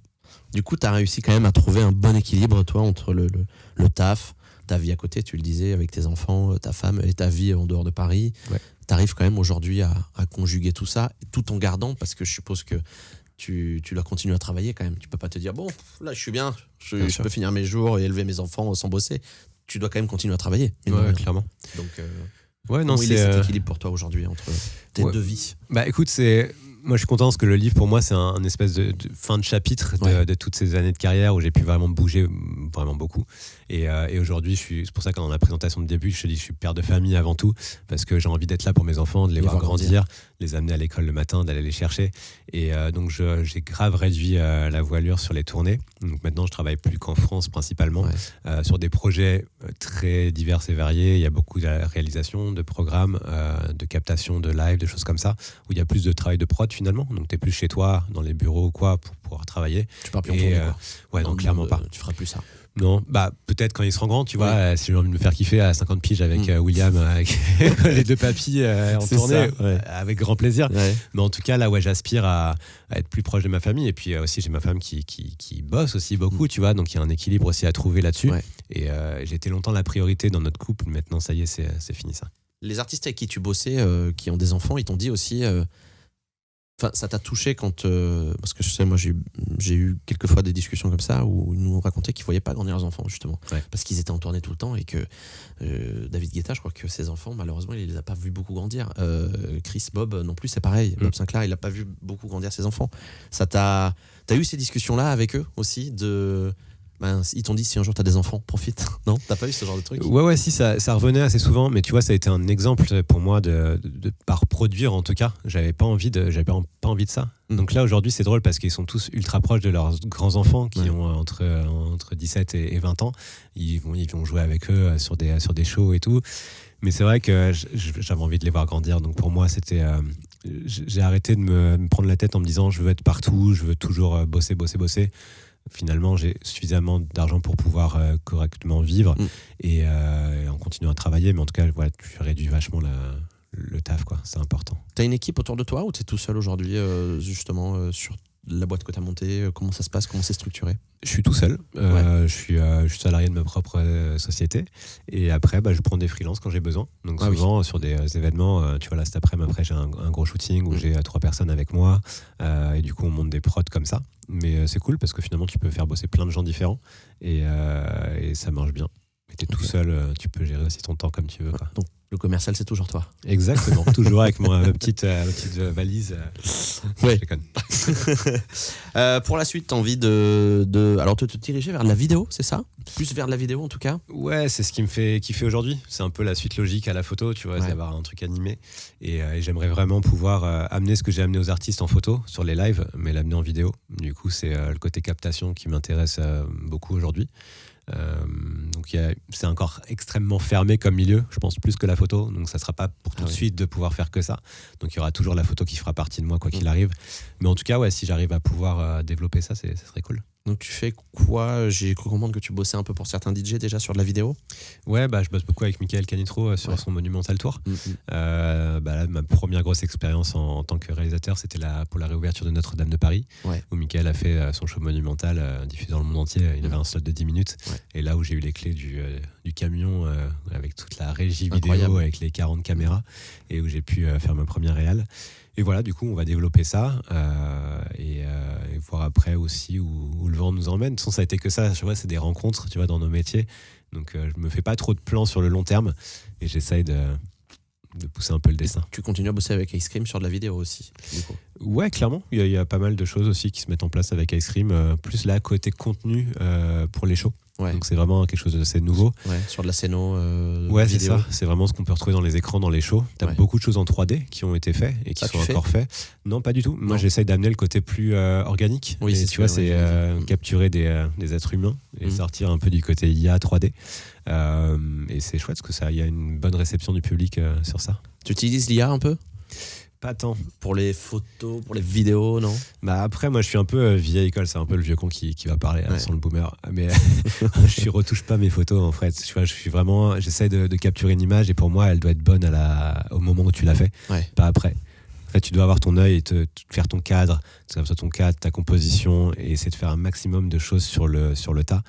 S2: Du
S1: coup, tu as réussi quand même à trouver un bon équilibre, toi, entre le taf, ta vie à côté, tu le disais, avec tes enfants, ta femme et ta vie en dehors de Paris. Tu arrives quand même aujourd'hui à conjuguer tout ça, tout en gardant, parce que je suppose que tu dois continuer à travailler quand même. Tu peux pas te dire, bon, là, je suis bien, je peux finir mes jours et élever mes enfants sans bosser. Tu dois quand même continuer à travailler.
S2: Clairement.
S1: Donc,
S2: comment
S1: il est cet équilibre pour toi aujourd'hui entre tes deux vies?
S2: Écoute, moi je suis content parce que le livre pour moi c'est un espèce de fin de chapitre de toutes ces années de carrière où j'ai pu vraiment bouger vraiment beaucoup et aujourd'hui c'est pour ça que dans la présentation de début je te dis que je suis père de famille avant tout parce que j'ai envie d'être là pour mes enfants, de les voir grandir, les amener à l'école le matin, d'aller les chercher et donc j'ai grave réduit la voilure sur les tournées. Donc maintenant je travaille plus qu'en France principalement sur des projets très divers et variés. Il y a beaucoup de réalisation, de programmes, de captation, de live, de choses comme ça où il y a plus de travail de prod finalement, donc t'es plus chez toi dans les bureaux ou quoi pour pouvoir travailler.
S1: Tu pars plus en tournée quoi.
S2: Non, clairement pas.
S1: Tu feras plus ça.
S2: Non, peut-être quand ils seront grands, tu vois, si j'ai envie de me faire kiffer à 50 piges avec William, avec les deux papis en tournée, avec grand plaisir. Mais en tout cas, là, j'aspire à être plus proche de ma famille. Et puis aussi, j'ai ma femme qui bosse aussi beaucoup, tu vois, donc il y a un équilibre aussi à trouver là-dessus. Et j'ai été longtemps la priorité dans notre couple. Maintenant, ça y est, c'est fini ça.
S1: Les artistes avec qui tu bossais, qui ont des enfants, ils t'ont dit aussi... ça t'a touché quand parce que je sais, moi j'ai eu quelques fois des discussions comme ça où ils nous racontaient qu'ils voyaient pas grandir leurs enfants justement parce qu'ils étaient en tournée tout le temps et que David Guetta, je crois que ses enfants malheureusement il les a pas vus beaucoup grandir. Chris, Bob non plus, c'est pareil. Bob Sinclair, il a pas vu beaucoup grandir ses enfants. T'as eu ces discussions là avec eux aussi Ben, ils t'ont dit si un jour t'as des enfants, profite. Non, t'as pas eu ce genre de truc?
S2: Ouais, si, ça revenait assez souvent, mais tu vois, ça a été un exemple pour moi de par produire en tout cas. J'avais pas envie de ça. Donc là, aujourd'hui, c'est drôle parce qu'ils sont tous ultra proches de leurs grands-enfants qui ont entre 17 et 20 ans. Ils vont jouer avec eux sur des shows et tout. Mais c'est vrai que j'avais envie de les voir grandir. Donc pour moi, c'était. J'ai arrêté de me prendre la tête en me disant je veux être partout, je veux toujours bosser. Finalement, j'ai suffisamment d'argent pour pouvoir correctement vivre et en continuant à travailler. Mais en tout cas, voilà, tu réduis vachement le taf, quoi. C'est important.
S1: T'as une équipe autour de toi ou t'es tout seul aujourd'hui, justement, sur la boîte que t'as montée? Comment ça se passe? Comment c'est structuré?
S2: Je suis tout seul. Je suis salarié de ma propre société. Et après, je prends des freelances quand j'ai besoin. Donc souvent, sur des événements, tu vois, là, cet après j'ai un gros shooting où j'ai 3 personnes avec moi. Et du coup, on monte des prods comme ça. Mais c'est cool parce que finalement, tu peux faire bosser plein de gens différents. Et ça marche bien. Et t'es tout seul, tu peux gérer aussi ton temps comme tu veux, quoi.
S1: Donc, le commercial, c'est toujours toi.
S2: Exactement, toujours avec ma petite valise.
S1: Ouais.
S2: Je déconne.
S1: Pour la suite, t'as envie alors te diriger vers la vidéo, c'est ça? Plus vers la vidéo en tout cas?
S2: Ouais, c'est ce qui me fait kiffer aujourd'hui. C'est un peu la suite logique à la photo, tu vois, d'avoir un truc animé. Et j'aimerais vraiment pouvoir amener ce que j'ai amené aux artistes en photo sur les lives, mais l'amener en vidéo. Du coup, c'est le côté captation qui m'intéresse beaucoup aujourd'hui. Donc c'est encore extrêmement fermé comme milieu, je pense, plus que la photo. Donc ça ne sera pas pour tout de suite de pouvoir faire que ça. Donc il y aura toujours la photo qui fera partie de moi quoi qu'il arrive. Mais en tout cas, si j'arrive à pouvoir développer ça, ça serait cool.
S1: Donc tu fais quoi? J'ai cru comprendre que tu bossais un peu pour certains DJ déjà sur de la vidéo.
S2: Ouais, je bosse beaucoup avec Michael Canitro sur son Monumental Tour. Là, ma première grosse expérience en tant que réalisateur, c'était pour la réouverture de Notre-Dame de Paris, où Michael a fait son show Monumental diffusé dans le monde entier. Il avait un slot de 10 minutes. Et là où j'ai eu les clés du camion avec toute la régie vidéo, avec les 40 caméras, et où j'ai pu faire ma première réal. Et voilà, du coup, on va développer ça et voir après aussi où le vent nous emmène. De toute façon, ça a été que ça, tu vois, c'est des rencontres, tu vois, dans nos métiers. Donc, je me fais pas trop de plans sur le long terme et j'essaye de pousser un peu le dessin.
S1: Tu continues à bosser avec Ice Cream sur de la vidéo aussi, du coup?
S2: Ouais, clairement. Il y a pas mal de choses aussi qui se mettent en place avec Ice Cream. Plus là, côté contenu pour les shows. Ouais. Donc c'est vraiment quelque chose d'assez nouveau.
S1: Ouais, sur de la scéno.
S2: Ouais, c'est ça. C'est vraiment ce qu'on peut retrouver dans les écrans, dans les shows. T'as beaucoup de choses en 3D qui ont été faites et qui sont encore faites. Non, pas du tout. Moi, j'essaye d'amener le côté plus organique. Oui, et tu vois, c'est capturer des êtres humains et sortir un peu du côté IA 3D. Et c'est chouette parce que il y a une bonne réception du public sur ça.
S1: Tu utilises l'IA un peu?
S2: Pas tant.
S1: Pour les photos, pour les vidéos, non?
S2: Après, moi, je suis un peu vieille école. C'est un peu le vieux con qui va parler sans le boomer. Mais je retouche pas mes photos, en fait. Tu vois, j'essaie de capturer une image et pour moi, elle doit être bonne au moment où tu l'as fait, pas après. En fait, tu dois avoir ton œil et te faire ton cadre, ta composition et essayer de faire un maximum de choses sur le tas.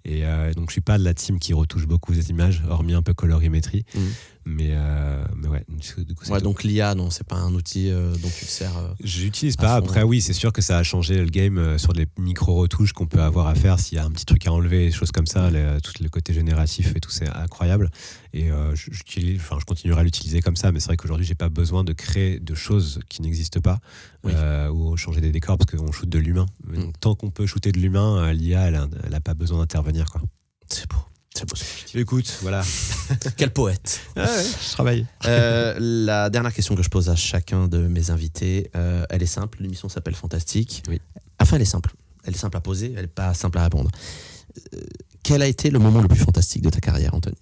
S2: Et donc, je suis pas de la team qui retouche beaucoup ces images, hormis un peu colorimétrie. Mais ouais. Du coup,
S1: donc l'IA, non, c'est pas un outil dont tu te sers.
S2: J'utilise pas. Après, oui, c'est sûr que ça a changé le game sur les micro-retouches qu'on peut avoir à faire. S'il y a un petit truc à enlever, des choses comme ça, tout le côté génératif et tout, c'est incroyable. Et je continuerai à l'utiliser comme ça. Mais c'est vrai qu'aujourd'hui, j'ai pas besoin de créer de choses qui n'existent pas ou changer des décors parce qu'on shoot de l'humain. Donc, tant qu'on peut shooter de l'humain, l'IA, elle a pas besoin d'intervenir, quoi.
S1: C'est beau. C'est beau ce que je dis.
S2: Écoute, voilà.
S1: Quel poète.
S2: Je travaille.
S1: La dernière question que je pose à chacun de mes invités, elle est simple. L'émission s'appelle Fantastique.
S2: Oui.
S1: Enfin, elle est simple. Elle est simple à poser, elle n'est pas simple à répondre. Quel a été le moment le plus fantastique de ta carrière, Anthony?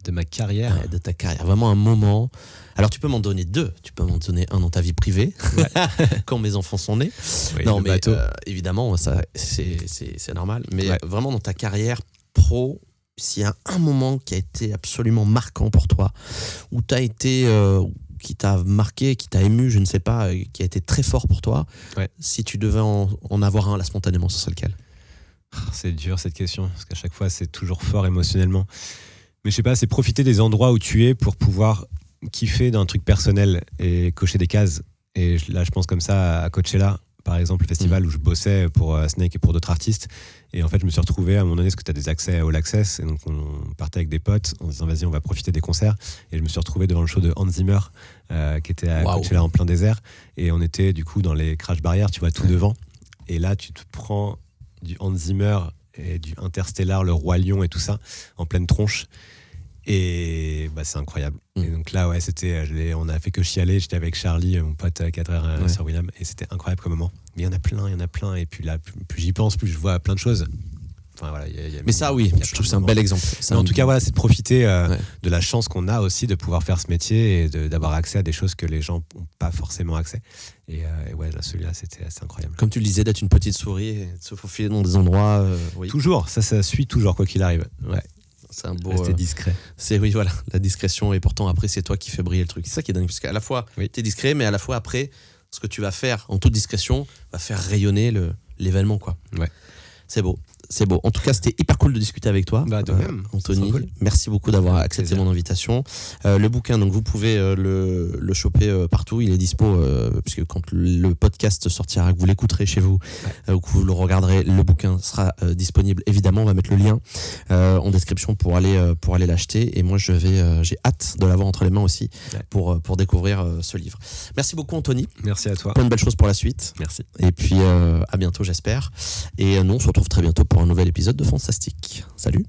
S2: De ma carrière?
S1: Ouais, de ta carrière. Vraiment un moment. Alors, tu peux m'en donner 2. Tu peux m'en donner un dans ta vie privée, quand mes enfants sont nés.
S2: Oui,
S1: non, mais évidemment, ça, c'est normal. Mais vraiment, dans ta carrière pro, s'il y a un moment qui a été absolument marquant pour toi, où tu as été, qui t'a marqué, qui t'a ému, je ne sais pas, qui a été très fort pour toi, si tu devais en avoir un là spontanément, ce serait lequel?
S2: C'est dur cette question, parce qu'à chaque fois c'est toujours fort émotionnellement. Mais je sais pas, c'est profiter des endroits où tu es pour pouvoir kiffer d'un truc personnel et cocher des cases. Et là, je pense comme ça à Coachella, par exemple, le festival où je bossais pour Snake et pour d'autres artistes. Et en fait, je me suis retrouvé à un moment donné, parce que tu as des accès à All Access. Et donc, on partait avec des potes en disant, vas-y, on va profiter des concerts. Et je me suis retrouvé devant le show de Hans Zimmer, qui était à Coachella en plein désert. Et on était, du coup, dans les crash barrières, tu vois, tout devant. Et là, tu te prends du Hans Zimmer et du Interstellar, le Roi Lion et tout ça, en pleine tronche. Et c'est incroyable. Et donc là, on a fait que chialer. J'étais avec Charlie, mon pote 4R sur William, et c'était incroyable comme moment. Mais il y en a plein. Et puis là, plus j'y pense, plus je vois plein de choses. Enfin, voilà,
S1: mais ça, oui, je trouve que c'est un bel exemple.
S2: Mais en tout cas, voilà, c'est de profiter de la chance qu'on a aussi de pouvoir faire ce métier et d'avoir accès à des choses que les gens n'ont pas forcément accès. Et ouais, là, celui-là, c'était assez incroyable.
S1: Comme tu le disais, d'être une petite souris et de se faufiler dans des endroits. Oui.
S2: Toujours, ça suit toujours, quoi qu'il arrive. Ouais.
S1: C'est un beau.
S2: Rester discret.
S1: Oui, voilà, la discrétion. Et pourtant, après, c'est toi qui fais briller le truc. C'est ça qui est dingue. Parce qu'à la fois, t'es discret, mais à la fois, après, ce que tu vas faire en toute discrétion va faire rayonner l'événement, quoi.
S2: Ouais.
S1: C'est beau. C'est beau. En tout cas, c'était hyper cool de discuter avec toi.
S2: De même.
S1: Anthony, cool. Merci beaucoup d'avoir accepté mon invitation. Le bouquin, donc vous pouvez le choper partout. Il est dispo, puisque quand le podcast sortira, que vous l'écouterez chez vous, ou que vous le regarderez, le bouquin sera disponible. Évidemment, on va mettre le lien en description pour aller l'acheter. Et moi, j'ai hâte de l'avoir entre les mains aussi pour découvrir ce livre. Merci beaucoup, Anthony.
S2: Merci à toi.
S1: Plein de belles choses pour la suite.
S2: Merci.
S1: Et puis, à bientôt, j'espère. Et nous, on se retrouve très bientôt pour un nouvel épisode de Fantastique. Salut.